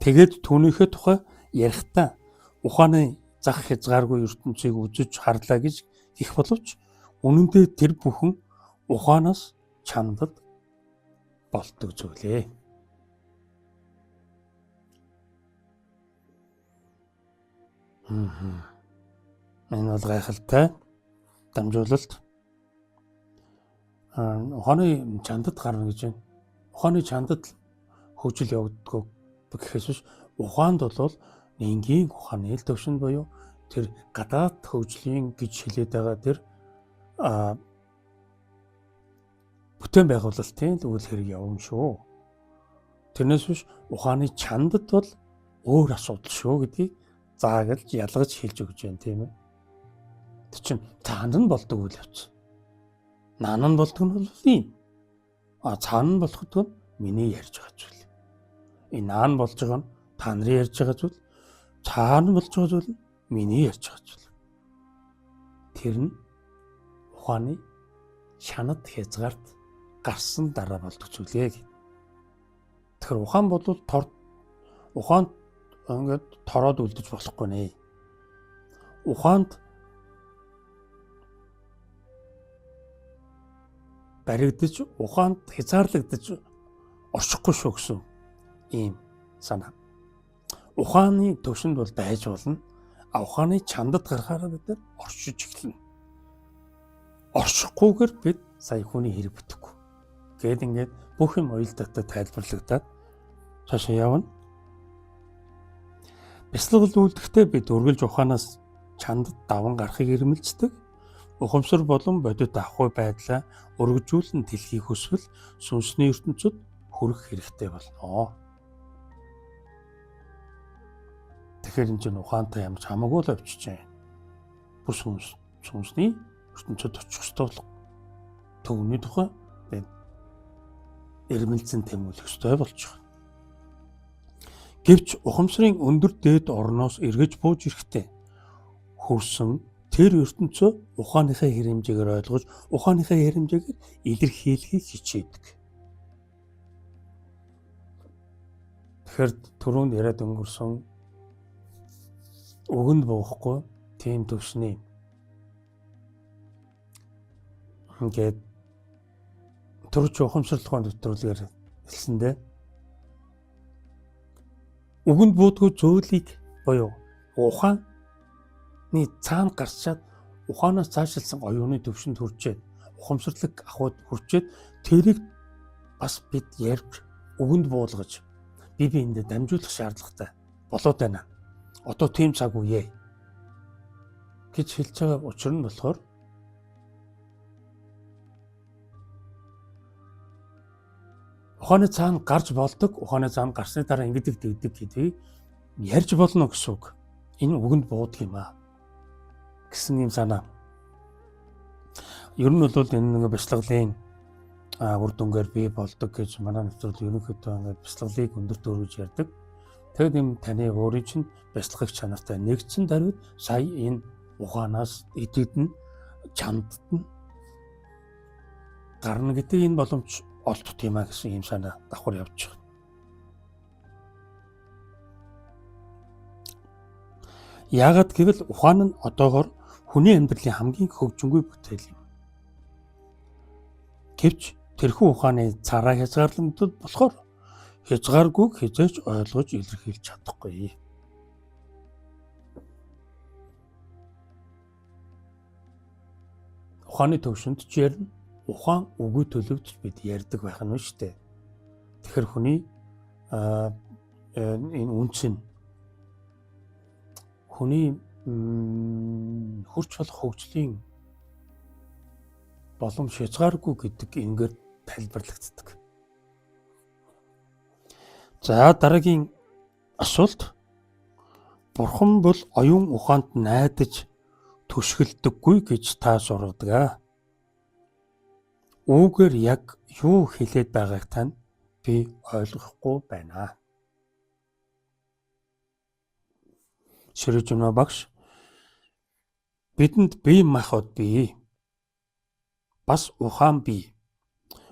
Тэгээд түүнийхээ тухай ярихдаа ухааны зах хязгааргүй ертөнцийг үзэж харлаа гэж гэх боловч Үнэн дээр тэр бүхэн ухаанаас чамдад болдог зүйлээ. Энэ бол гайхалтай дамжуулалт. Ухааны чандад гарна гэж байна. Ухааны чандад хөгжил явагддаг гэхээс биш, ухаанд бол энгийн ухааны ил төвшин буюу тэр гадаад хөгжлийн гэж хэлээд байгаа тэр бүтээн байгуулалтын үйл хэрэг явна шүү. Тэрнээс биш ухааны чандад бол өөр асуудал шүү гэдгийг заагалж ялгаж хэлж өгч байна, тийм ээ. Тэр чинь цаана нь болдог үйл явц. Наана нь болдог нь бол ийм. Цаана нь болоход нь миний ярьж байгаа зүйл. Энэ наана болж байгаа нь та нарын ярьж байгаа зүйл. Цаана болж байгаа зүйл нь миний ярьж байгаа зүйл. Тэр нь ухааны шанад хязгаарт гарсан дараа болдог зүйлээ. Тэгэхээр ухаан бол ухаанд ингээд тороод үлдэж болохгүй нэ. Ухаанд баригдаж, ухаанд хязгаарлагдаж орчихгүй шүү гэсэн ийм санаа. Ухааны төвшөнд бол байж болно. Ухааны чандад гарахаараа бид нар оршиж эхэлнэ. Оршихгүйгээр бид сая хүний хэрэг бүтэхгүй. Гээд ингээд бүх юм уялдаатай тайлбарлагдаад цаашаа явна. Бяцлал үлдэхдээ бид үргэлж ухаанаас чандад даван гарахыг эрмэлздэг. Ухамсар болон бодит ахуй байдлаа өргөжүүлэн дэлхийг хүсвэл сүнсний ертөнцид хүрэх хэрэгтэй болно. Тэгэхээр энэ чинь ухаантай ямар ч хамаагүй л авчиж байна. Бүр сүнсний ертөнцид очих ёстой бол төвний тухай эрмэлзэн тэмүүлэх ёстой болж байгаа. Гэвч ухамсарын өндөр дээд орноос эргэж бууж ирэхдээ хөрсөн тэр ертөнцөө ухааныхаа хэрэмжээгээр ойлгож, ухааныхаа хэрэмжээгээр илэрхийлэхийг хичээдэг. Тэгэхээр түрүүнд яриад өнгөрсөн өгөнд буухгүй тийм төвшний ингээд төрөч ухамсарлахын нэвтрүүлгээр хэлсэндээ өгөнд буудгүй зөөлийг буюу ухааны цаана гарчаад ухаанаас цаашилсан оюуны төвшөнд хүрчээд ухамсарлаг ахуйд хүрчээд тэрийг бас бид ярьж өгөнд буулгаж биендээ дамжуулах шаардлагатай болоод байна. Одоо тийм цаг үе гэж хэлж байгаа учир нь болохоор ухааны цаана гарч болдог, ухааны цаана гарсны дараа ингэдэг гэдгийг ярьж болно гэсэн үг. Энэ өгөнд буудаг юм аа гэсэн юм санаа. Ер нь бол энэ нэг бяцлаглалын үр дүнгээр бий болдог гэж манай нэвтрүүл ерөнхийдөө ингээд бяцлаглалыг өндөрт өргөж ярьдаг. Тэгэд юм таны өөрийн чинь бяцлагч чанартай нэгдсэн даруйд сая энэ ухаанаас идэвдэн чамдд нь гарна гэдэг энэ боломж олдох юм а гэсэн юм санаа давхар явж байгаа. Яагаад гэвэл ухаан нь одоогоор хүний амьдралын хамгийн хөгжингүй бүтээл юм. Гэвч тэрхүү ухааны цараа хязгаарлагдсан болохоор хязгааргүй хязгаарч ойлгож илэрхийлж чадахгүй. Ухааны төвшөнд ч ярина, ухаан үгүй төлөвч бид ярьдаг байх нь шүү дээ. Тэгэхээр хүний энэ үнц нь хүний хурц болох хөгжлийн боломж хязгааргүй гэдэг ингээд тайлбарлагддаг. За дараагийн асуулт. Бурхан бол оюун ухаанд найдаж түшгэлдэггүй гэж та сургадаг. Үүгээр яг юу хэлээд байгааг тань би ойлгохгүй байна. Ширүүжмэ багш, бидэнд бие махбод бий. Бас ухаан бий.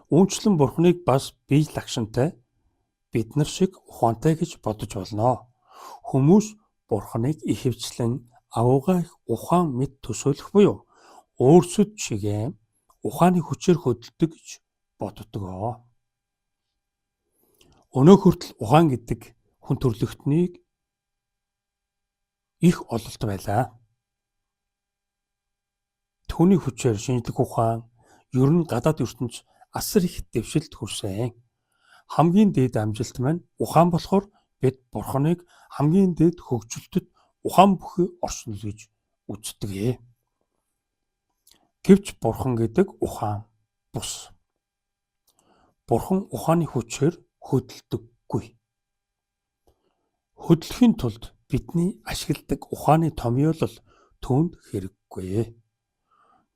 Үүнчлэн Бурханыг бас бие лагшинтай бид нар шиг ухаантай гэж бодож болно. Хүмүүс Бурханыг ихэвчлэн авуугай ухаан мэд төсөөлөх буюу өөрсөд чигээ ухааны хүчээр хөдөлдөг гэж боддог. Өнөө хүртэл ухаан гэдэг хүн төрлөختнийг их ололт байлаа. Түүний хүчээр шинжлэх ухаан ер нь гадаад ертөнц асар их дэвшилт хүрсэн. Хамгийн дээд амжилт маань ухаан болохоор бид Бурханыг хамгийн дээд хөгжилтөд ухаан бүхий оршино гэж үздэг. Гэвч Бурхан гэдэг ухаан бус. Бурхан ухааны хүчээр хөдөлдөггүй. Хөдлөхийн тулд бидний ашигладаг ухааны томьёолол түүнд хэрэггүй.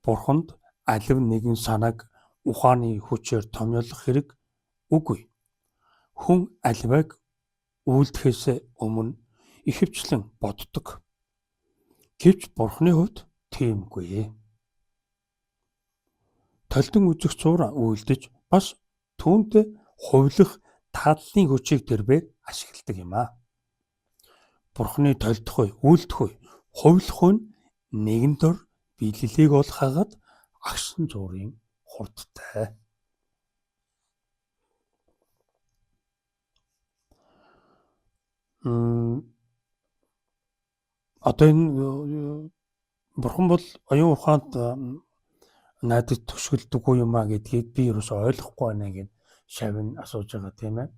Бурханд алив нэгэн санааг ухааны хүчээр томьёолох хэрэг үгүй. Хүн аливааг үйлдэхээс өмнө ихэвчлэн боддог. Гэвч Бурханы хувьд тиймгүй. Толдон үзэх зуур үйлдэж бас түүнд хувилах тааллын хүчийг тэрбээр ашигладаг юм. Бурханы толдох үе, үйлдэх үе, хувилах нь нэгэн дор биелэлийг ол хагаад агшин зуурын хурдтай. Одоо энэ Бурхан бол оюун ухаанд надад төсгөлдөггүй юм а гэдгийг би ерөөсөй ойлгохгүй байна гэж шавн асууж байгаа тийм ээ.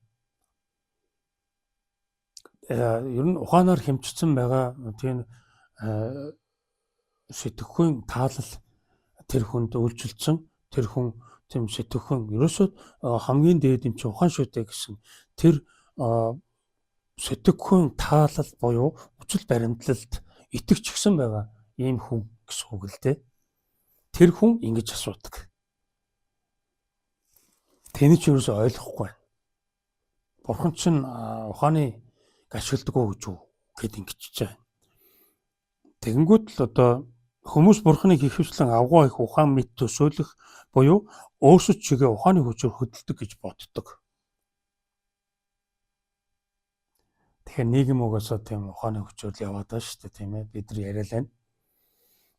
Ер нь ухаанаар хэмжигдсэн байгаа тийм сэтгэхүйн таалал тэр хүнд үйлчилсэн тэр хүн тийм сэтгэхүйн ерөөсөй хамгийн дээд юм чи ухаан шүтэ гэсэн тэр сэтгэхүйн таалал буюу хүчил баримтлалд итгэж гисэн байгаа ийм хүн гэсэн үг л дээ. Тэр хүн ингэж асуудаг. Тэний ч ерөөсөй ойлгохгүй байна. Бурхан чинь ухааны ашигладаггүй гэж үү гэд ингэчихэж байгаа. Тэгэнгүүт л одоо хүмүүс Бурханыг ихэвчлэн авгаа их ухаан мэд төсөөлөх буюу өөрсөд чигээ ухааны хүчээр хөдөлдөг гэж боддог. Тэгэхээр нийгэм угаасаа тийм ухааны хүчээр л яваад байгаа шүү дээ тийм ээ. Бид нар яриа л байна.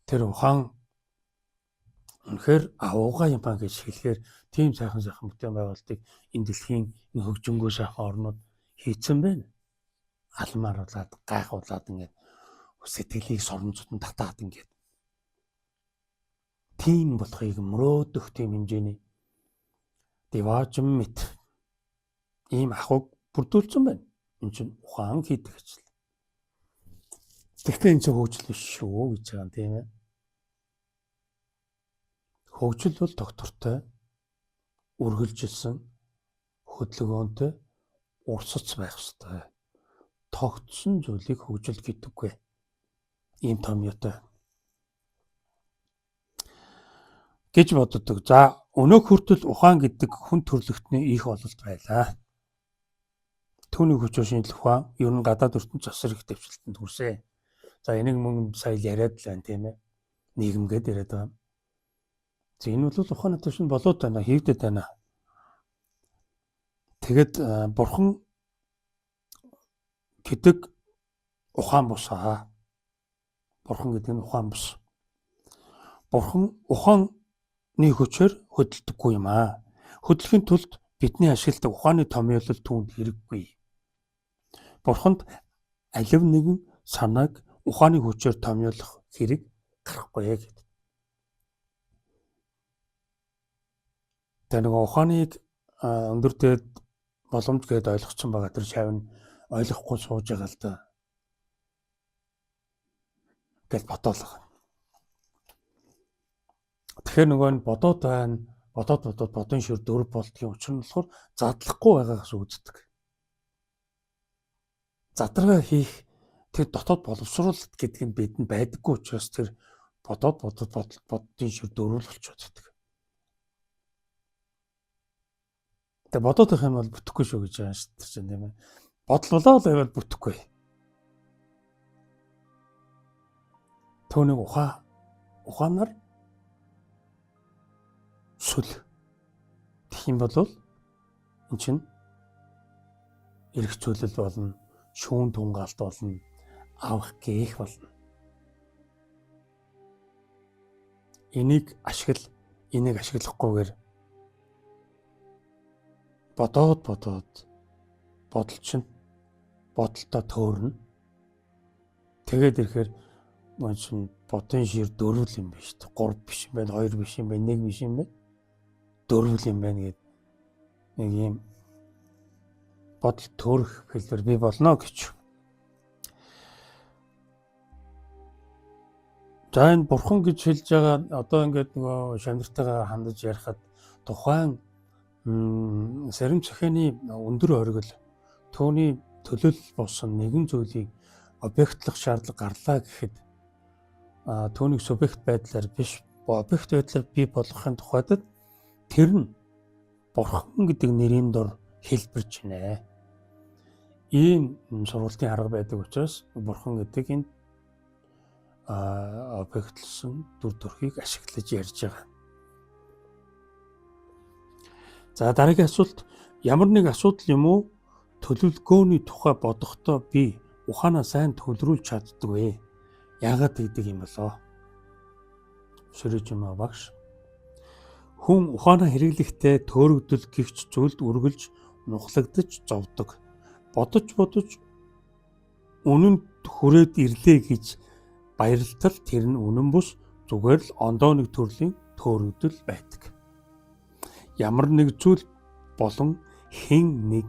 Тэр ухаан үнэхээр авууга юм ба гэж хэлэхээр тийм сайхан бүтээн байгуулалтыг энэ дэлхийн хөгжингөө сайхан орнууд хийцэн байна. Алмааруулаад гайхуулаад ингээд сэтгэлийг соромжтон татаад ингээд тийм болохыг мөрөөдөх тийм хэмжээний диваажм мэт ийм ахуйг бүрдүүлсэн байна. Энэ чинь ухаан хийдэг ажил. Тэгэхдээ энэ чинь хөгжил биш шүү гэж байгаа юм тийм ээ. Хөгжил бол доктортой, үргэлжилсэн, хөдөлгөөнтэй, урсц байх ёстой. Тогтсон зүйлийг хөгжил гэдэггүй. Ийм томьёотой гэж боддог. За өнөө хүртэл ухаан гэдэг хүн төрлөختний их ололт байлаа. Түүний хүчээр шинжлэх ухаан ер нь гадаад ертөнц засар их дэвшилтэнд хүрсэн. За энийг мөн сая яриад л байна тийм ээ. Нийгэмгээд яриад байгаа. За энэ бол ухааны төвшин болоод байна, хийгдэд байна. Тэгэд Бурхан гэдэг ухаан бусаа. Бурхан гэдэг нь ухаан бус. Бурхан ухааны хүчээр хөдөлдөггүй юм аа. Хөдлөхийн тулд бидний ашигладаг ухааны томьёолол түүнд хэрэггүй. Бурханд алив нэгэн санааг ухааны хүчээр томьёолох хэрэг гарахгүй гэдэг. Тэр нэг ухааныг өндөр дээд боломж гээд ойлгоцсон байгаа тэр шавн ойлгохгүй сууж байгаа л да. Гэж бодоолаа. Тэгэхээр нөгөө нь бодоод байна. Бодон шир дөрв болтгийн учир нь болохоор задлахгүй байгаагаас үүддэг. Задраа хийх тэр дотоод боловсруулалт гэдэг нь бидэнд байдаггүй учраас тэр бодын шир дөрвөл болчиход байдаг. Тэгээ бодоод байх юм бол бүтэхгүй шүү гэж байгаа шүү дээ тийм ээ. Бодлолоо л байвал бүтэхгүй. Түүнийг ухаанаар сүл. Тэгэх юм бол эн чинь эрх зүйлэл болно, шүүн тунгаалт болно, авах гээх болно. энийг ашиглахгүйгээр бодол чинь бодолтой төөрнө. Тэгээд ирэхээр мөн бодын шир дөрвөл юм байна шүү дээ. 3 биш юм байна, 2 биш юм байна, 1 биш юм байна. Дөрвөл юм байна гэдэг нэг юм бодол төрөх хэлбэр бий болно гэж. За энэ бурхан гэж хэлж байгаа одоо ингээд нөгөө шамнартайгаа хандаж ярихад тухайн зарим захианы өндөр оргил түүний төлөөлөл болсон нэгэн зүйлийг объектлох шаардлага гарлаа гэхэд түүнийг субъект байдлаар биш объект байдлаар бий болгохын тухайд тэр нь бурхан гэдэг нэрийн дор хэлбэрч байна. Ийм сургалтын арга байдаг учраас бурхан гэдэг энэ объектлсон дүр төрхийг ашиглаж ярьж байгаа. За дараагийн асуулт ямар нэг асуудал юм уу төлөвлөгөөний тухай бодохдоо би ухаанаа сайн төвлөрүүлж чаддаг вэ? Яагаад гэдэг юм болоо? Шүрэж юм аа багш. Хүн ухаанаа хэрэглэхдээ төөрөгдөл гихч зүйлд үргэлж нухлагдаж зовдог. Бодож үнэнд хүрээд ирлээ гэж баярлтал тэр нь үнэн бус зүгээр л ондоо нэг төрлийн төөрөгдөл байдаг. Ямар нэг зүйл болон хэн нэг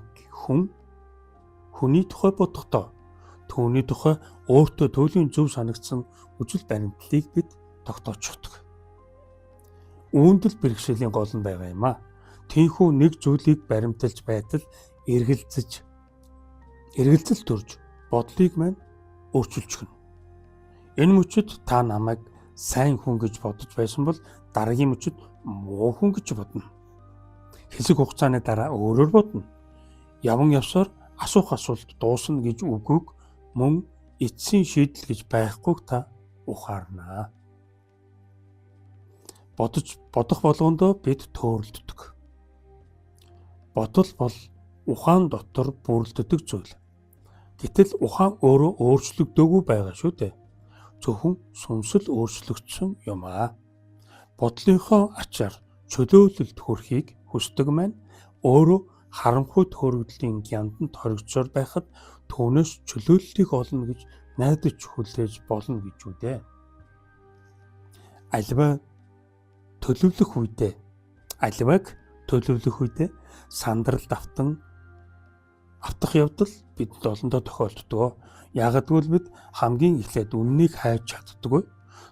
хүний тухай бодохдоо түүний тухай өөртөө туйлын зөв санагдсан үжил баримтлалыг бид тогтоочихдог. Үүндэл бэрхшээлийн гол нь байгаа юм а. Тийхүү нэг зүйлийг баримталж байтал эргэлзэл төрж бодлыг маань өөрчилчихнэ. Энэ мөчөд та намайг сайн хүн гэж бодож байсан бол дараагийн мөчөд муу хүн гэж бодно. Хэсэг хугацааны дараа өөрөөр бодно. Яван явсаар асуух асуулт дуусна гэж үгүйг мөн эцсийн шийдэл гэж байхгүйг та ухаарнаа. Бодох болгондоо бид төөрөлддөг. Бодол бол ухаан дотор бүрэлддэг зүйл. Гэтэл ухаан өөрөө өөрчлөгдөөгүй байгаа шүү дээ. Зөвхөн сүнсэл өөрчлөгдсөн юм аа. Бодлынхоо ачаар чөлөөлөлд хүрэхийг хүсдэг маань өөрөө харамхуй төөрөгдлийн гянданд хоригдсоор байхад түүнээс чөлөөллийг олно гэж найдаж хүлээж болно гэж үү дээ. Аливааг төлөвлөх үедээ сандрал автах явдал бидэнд олондоо тохиолддог. Яагад гэвэл бид хамгийн эхлээд үннийг хайж чаддаггүй.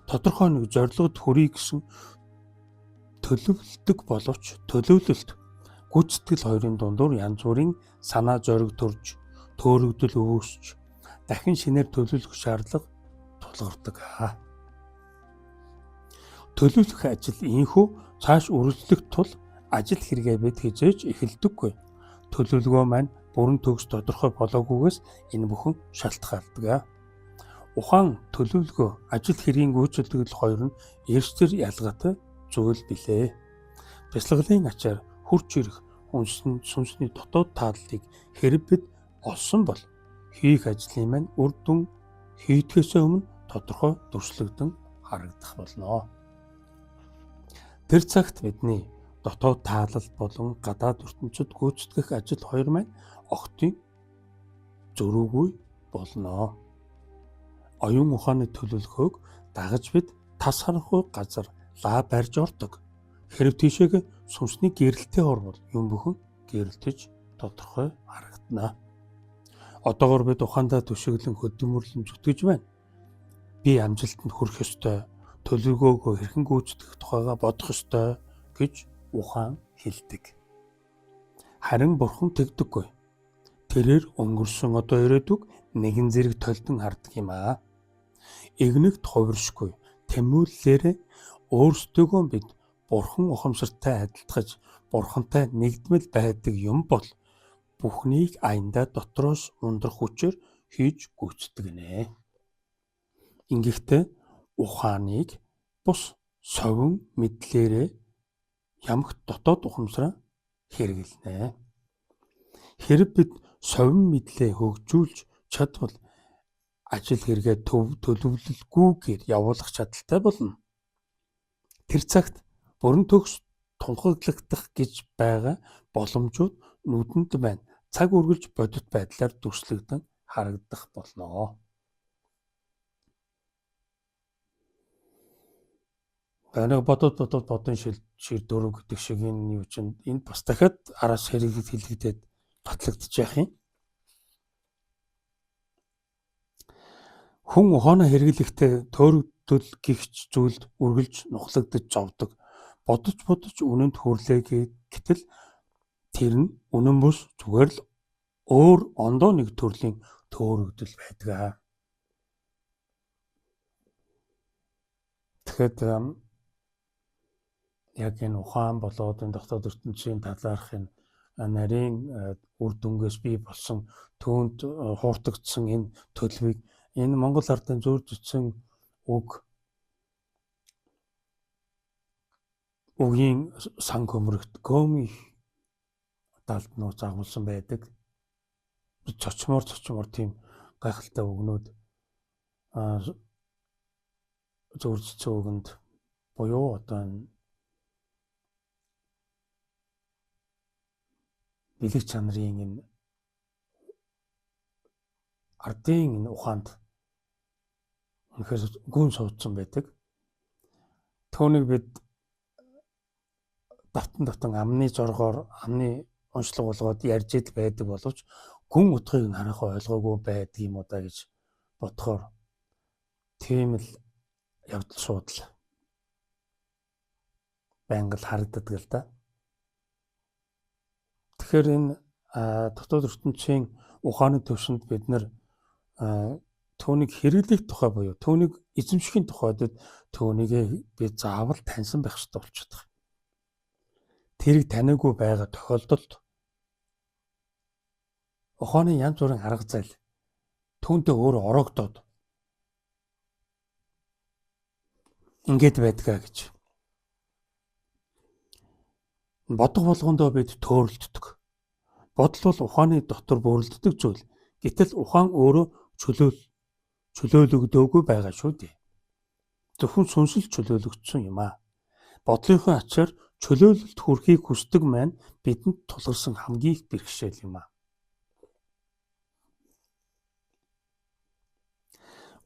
Тодорхой нэг зорилгод хүрэх гэсэн төлөвлөлдөг боловч төлөвлөлт гүйцэтгэл хоёрын дундуур янз бүрийн санаа зориг төрж, төөрөгдөл үүсч, дахин шинээр төлөвлөх шаардлага тулгардаг. Төлөвлөх ажил ийхүү цааш үргэлжлэх тул ажил хэрэгээ бид хизээж эхэлдэггүй. Төлөвлөгөө маань бүрэн төгс тодорхой болоогүйгээс энэ бүхэн шалтгаалдаг. Ухаан төлөвлөгөө ажил хэргийн гүйцэтгэл хоёр нь эрсдэр ялгаатай зүйл билээ. Бяцлаглалын ачаар хурж ирэх сүнсний дотоод тааллыг хэрэг бид олсон бол хийх ажлын маань үр дүн хийдгээс өмнө тодорхой дүрслэгдэн харагдах болно. Тэр цагт бидний дотоод таалал болон гадаад ертөнцид гүйцэтгэх ажил хоёр маань огтын зөрүүгүй болно. Оюун ухааны төлөвлөгөөг дагаж бид тас харахгүй газар лаа барьж ордог. Хэрв тийшээгээ сүнсний гэрэлтэй орвол юм бүхэн гэрэлтэж тодорхой харагдана. Одоогоор бид ухаандаа түшиглэн хөдөлмөрлөн зүтгэж байна. Би амжилтанд хүрэх ёстой, төлөвлөгөөгөө хэрхэн гүйцэтгэх тухайга бодох ёстой гэж ухаан хэлдэг. Харин бурхан тэгдэггүй. Тэрээр өнгөрсөн одоо ирээдүг нэгэн зэрэг толдон хардаг юм аа. Игнэгт хувиршгүй тэмүүллээрээ өөрсдөө бид бурхан ухамсартай адилтгаж бурхантай нэгдмэл байдаг юм бол бүхнийг аяндаа дотроос ундрах хүчээр хийж гүйцэтгэв нэ. Ингэхдээ ухааныг бус совин мэдлээрээ ямагт дотоод ухамсараа хэрэглэнэ. Хэрэг бид совин мэдлээ хөгжүүлж чадвал ажил хэрэгээ төлөвлөлгүйгээр явуулах чадaltaй болно. тэр цагт бүрэн төгс тунхаглагдах гэж байгаа боломжууд нүдэнд байна. Цаг үргэлж бодит байдлаар дүрслэгдэн харагдах болно. Нэг бодон шир дөрөв гэдэг шиг энэ юу чинь энд бас дахиад араас хэрэглэгдээд батлагдчих яах юм. Хүн ухаанаа хэрэглэхдээ төөрөгдөл гихч зүйлд үргэлж нухлагдаж зовдөг. Бодож үнэнд хүрлээ гэтэл тэр нь үнэн бус зүгээр л өөр ондоо нэг төрлийн төөрөгдөл байдаг. Тэгэхээр яг энэ ухаан болоод энэ дотоод ертөнцийн талаарх энэ нарийн үр дүнгээс бий болсон түүнд хууртагдсан энэ төлөвийг энэ Монгол ардын зөөр зүтсэн үгийн сан көмөрөгт гомих талд нууц агуулсан байдаг. Цочмоор тийм гайхалтай үгнүүд зөөр зүтсэн үгэнд буюу одоо бэлэг чанарын энэ ардын энэ ухаанд үнэхээр гүн суудсан байдаг. Түүнийг бид давтан амны зоргоор амны уншлаг болгоод ярьж ил байдаг боловч гүн утгыг нь харахаа ойлгоогүй байдаг юм уу да гэж бодохоор тийм л явдал шуудал байнга л харагддаг л да. Тэгэхээр энэ дотоод ертөнцийн ухааны төвшөнд бид нар түүнийг хэрэглэх тухай буюу түүнийг эзэмшихийн тухайд түүнийг би заавал таньсан байх хэрэгтэй болчиход байна. Тэрийг таниагүй байгаа тохиолдолд ухааны янз бүрийн арга зал түүнтэй өөрөө ороогдоод ингээд байдгаа гэж бодох болгондоо бид төөрөлддөг. Бодол бол ухааны дотор бүрэлддэг зүйл. Гэтэл ухаан өөрөө чөлөөлөгдөөгүй байгаа шүү дээ. Зөвхөн сүнсэл чөлөөлөгдсөн юм аа. Бодлынхоо ачаар чөлөөлөлт хүрэхийг хүсдэг маань бидэнд тулгарсан хамгийн их бэрхшээл юм аа.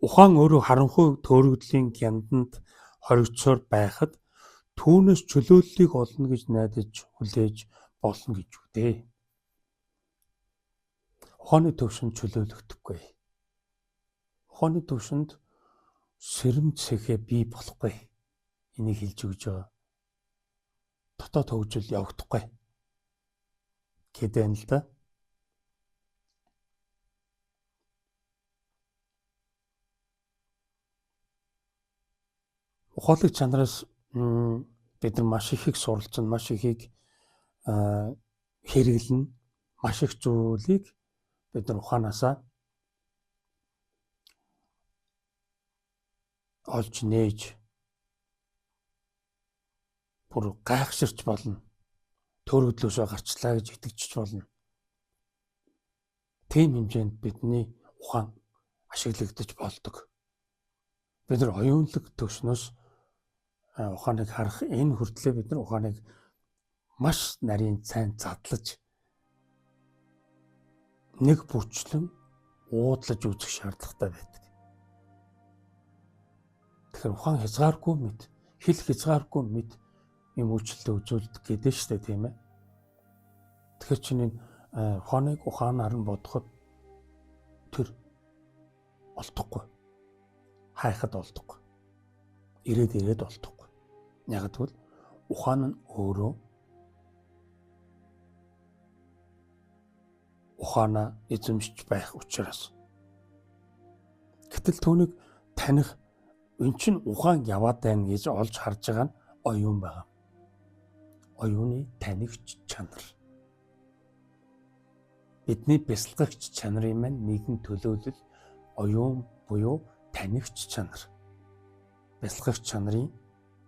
Ухаан өөрөө харанхуй төөрөгдлийн гянданд хоригдсоор байхад түүнээс чөлөөллийг олно гэж найдаж хүлээж болно гэж үдээ. Ухааны төвшөнд чөлөөлөгдөхгүй. Ухааны төвшөнд сэрэмж сэхэ бий болохгүй. Энийг хэлж өгч байгаа. Дотоод хөгжил явагдахгүй. Гэдэг нь л да. Ухаалаг чанараас бид нар маш ихийг суралцсан, маш ихийг хэрэглэн, маш их зүйлийг бид нар ухаанаасаа олж нээж бүр гайхширч болно. Төөрөгдлөөсөө гарчлаа гэж итгэж болно. Тийм хэмжээнд бидний ухаан ашиглагдаж болдог. Бид нар оюунлаг төвшнөөс ухааныг харах энэ хүртлээр бид нар ухааныг маш нарийн сайн задлаж нэг бүрчлэн уудлаж үзэх шаардлагатай байдаг. Тэгэхээр ухаан хязгааргүй мэд, хэл хязгааргүй мэд юм үйлчлэлээ үзүүлдэг гэдэг шүү дээ, тийм ээ. Тэгэхээр чинь ухааныг ухаанаар нь бодоход тэр олдохгүй. Хайхад олдохгүй. Ирээд олдохгүй. Яг тэгвэл ухаан нь өөрөө ухаанаа эзэмшиж байх учраас. Гэтэл түүнийг таних эн чинь ухаан яваад байна гэж олж харж байгаа нь оюун байгаа. Оюуны танигч чанар. Бидний бясалгагч чанарын маань нэгэн төлөөлөл оюун буюу танигч чанар. Бясалгагч чанарын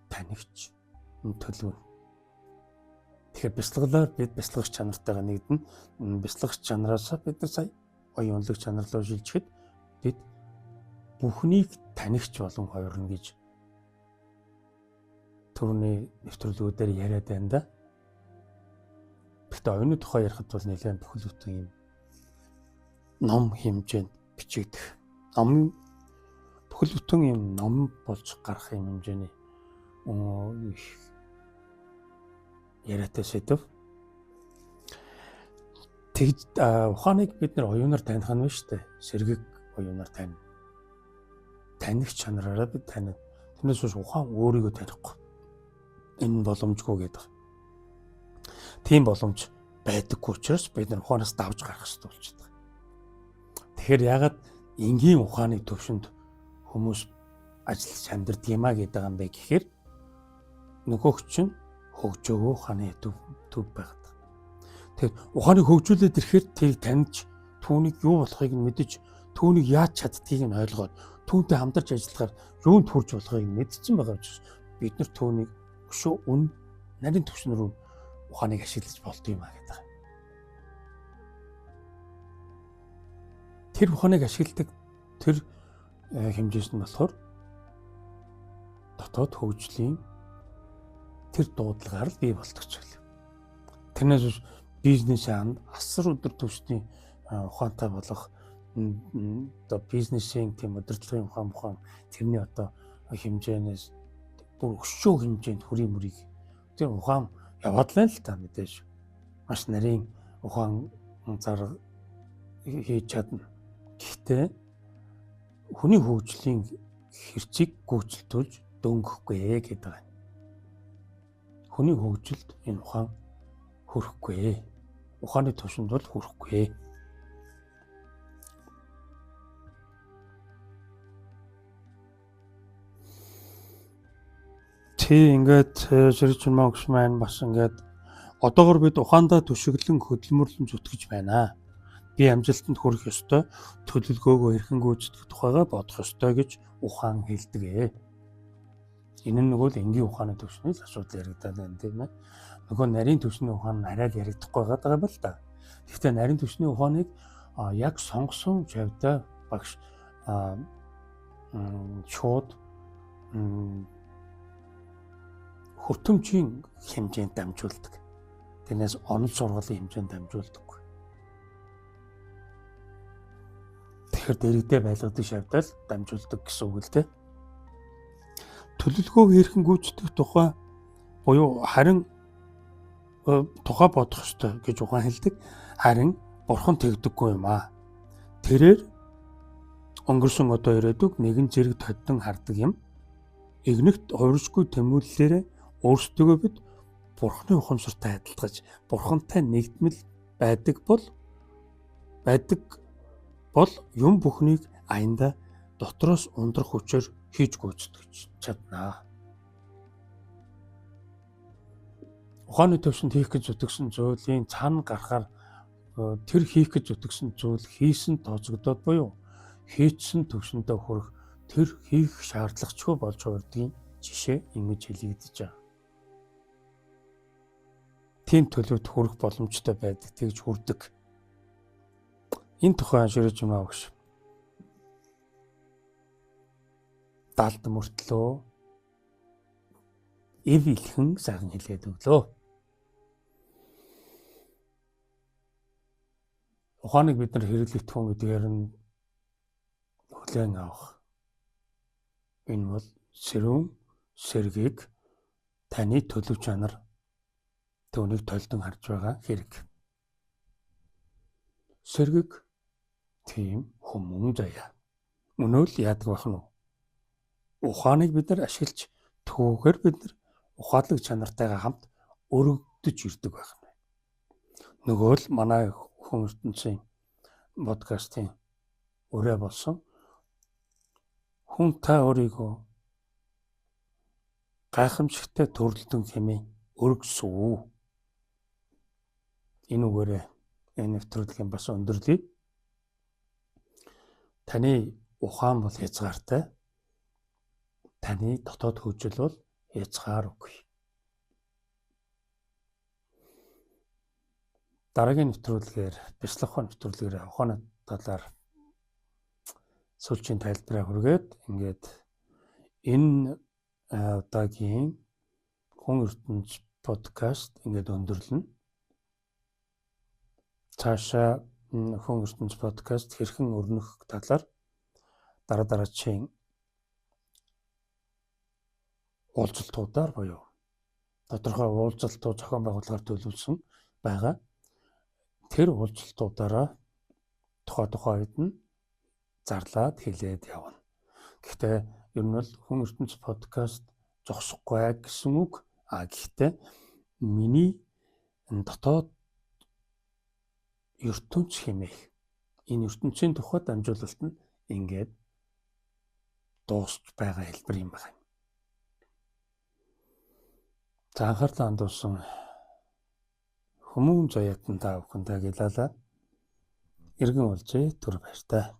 танигч төлөв. Тэгэхээр бясалгалаар бид бясалгагч чанартайгаа нэгдэн бясалгагч чанараас бид нар сая оюунлаг чанар руу шилжихэд бид бүхнийг танигч болон хувирна гэж түрүүний нэвтрүүлгүүдээр яриад байна да. Гэхдээ оюуны тухай ярихад бол нэлээд бүхэл бүтэн юм ном хэмжээнд бичигдэх. Бүхэл бүтэн юм ном болж гарах юм хэмжээний их яриатай сэдв. Тэгж ухааныг бид нар оюунаар таних нь биш үү? Сэргийг оюунаар таних. Таних чанараараа бид таних. Тэрнээс биш ухаан өөрийгөө танихгүй. Энэ боломжгүй гэдэг. Тийм боломж байдаггүй учраас бид нар ухаанаас давж гарах хэрэгтэй болчихдог. Тэгэхээр ягаад энгийн ухааны төвшөнд хүмүүс ажиллаж амьдардаг юм а гэдэг юм бэ гэхээр нөгөөх чинь хөгжөөгөө ухааны төв байгаад. Тэгэхээр ухааныг хөгжүүлээд ирэхээр тэрийг таньж түүнийг юу болохыг нь мэдэж түүнийг яаж чаддгийг нь ойлгоод түүнтэй хамтарч ажиллахаар юунд хүрч болохыг нь мэдсэн байгаа учраас бид нар түүнийг өшөө нарийн түвшнэр ухааныг ашиглаж болдго юм а гэдэг. Тэр ухааныг ашигладаг тэр хэмжээс нь болохоор дотоод хөгжлийн тэр дуудлагаар л бий болдог зүйл. Тэрнээс бизнесийн асар өдөр түвшний ухаантай болох одоо бизнесийн тийм удирдлагын ухаан тэрний одоо хэмжээнээс бүр өшөө хэмжээнд хүрийн мөрийг тэр ухаан яваад л та мэдээж маш нарийн ухаан зарга хийж чадна. Гэхдээ хүний хөгжлийн хэрцийг гүйцэлдүүлж дөнгөхгүй гэдэг. Хүний хөгжилд энэ ухаан хүрэхгүй. Ухааны түвшинд бол хүрэхгүй. Ингээд ширчин мөнгөс маань бас ингээд одоогор бид ухаандаа түшиглэн хөдөлмөрлөн зүтгэж байна. Би амжилтанд хүрэх ёстой, төлөвлөгөөгөө хэрхэн гүйцэтгэх тухайгаа бодох ёстой гэж ухаан хэлдэг. Энэ нь нөгөө л энгийн ухааны түвшний асуудал яригдаад байна тийм ээ. Нөгөө нарийн түвшний ухаан нь арай л яригдахгүй байгаа юм л да. Гэхдээ нарийн түвшний ухааныг яг сонгосон чавьда багш шууд хүртэмжийн хэмжээнд дамжуулдаг. Тэрнээс онол сургуулийн хэмжээнд дамжуулдаг. Тэгэхээр дэрэгдээ байлгадаг шавьдаа л дамжуулдаг гэсэн үг л дээ. Төлөвлөгөөг хэрхэн гүйцэтгэх тухай буюу харин тухай бодох ёстой гэж ухаан хэлдэг. Харин бурхан тэгдэггүй юм аа. Тэрээр өнгөрсөн одоо ирээдүг нэгэн зэрэг тоддон хардаг юм. Игнэгт хувиршгүй тэмүүллээрээ өөрсдөө бид бурханы ухамсартай адилтгаж бурхантай нэгдмэл байдаг бол юм бүхнийг аянда дотроос ундрах хүчээр хийж гүйцэтгэж чаднаа. Ухааны төвшөнд хийх гэж зүтгэсэн зүйлийн цаана гарахаар тэр хийх гэж зүтгэсэн зүйл хийсэн тооцогдоод буюу хийсэн төвшөндөө хүрэх тэр хийх шаардлагачгүй болж урдгийн жишээ ингэж хэлэгдэж байна. Тийм төлөвт хүрэх боломжтой байдаг тэгж хүрдэг. Энэ тухай ширэж юмаа багш. Далд мөртлөө эв илхэн сайхан хэлээд өглөө. Ухааныг бид нар хэрэглэх хүн гэдгээр нь хүлээн авах. Энэ бол сэрүүн сэргийг таны төлөв чанар түүнийг толдон харж байгаа хэрэг. Сэргийг тийм хүмүүн заяа. Мөн л яадаг байх нь. Ухааныг бид нар ашиглаж түүгээр бид нар ухаалаг чанартайгаа хамт өргөдөж ирдэг байх нь. Нөгөө л манай хүн ертөнцийн подкастын өрөө болсон хүн та өөрийгөө гайхамшигтай төрөлтөн хэмээн өргөсөв. Энэ үгээрээ энэ нэвтрүүлгийн бас өндөрлөе. Таны ухаан бол хязгаартай. Таны дотоод хөгжил бол хязгааргүй. Дараагийн нэвтрүүлгээр бяцлах нэвтрүүлгээр ухааны талаар сүүлчийн тайлбараа хүргээд ингээд энэ удаагийн Хүн ертөнц подкаст ингээд өндөрлөнө. Цаашаа Хүн ертөнц подкаст хэрхэн өрнөх талаар дараагийн уулзалтуудаар буюу тодорхой уулзалтууд зохион байгуулахаар төлөвлөсөн байгаа. Тэр уулзалтуудаараа тухайд нь зарлаад хэлээд явна. Гэхдээ ер нь бол Хүн ертөнц подкаст зогсохгүй гэсэн үг. Гэхдээ миний дотоод ертөнц хэмээх энэ ертөнцийн тухайд дамжуулалт нь ингээд дуусч байгаа хэлбэр юм байна. За анхаарлаа хандуулсан хүмүүн заяатан та бүхэндээ гялалаа. Иргэн уулзъя түр баяртай.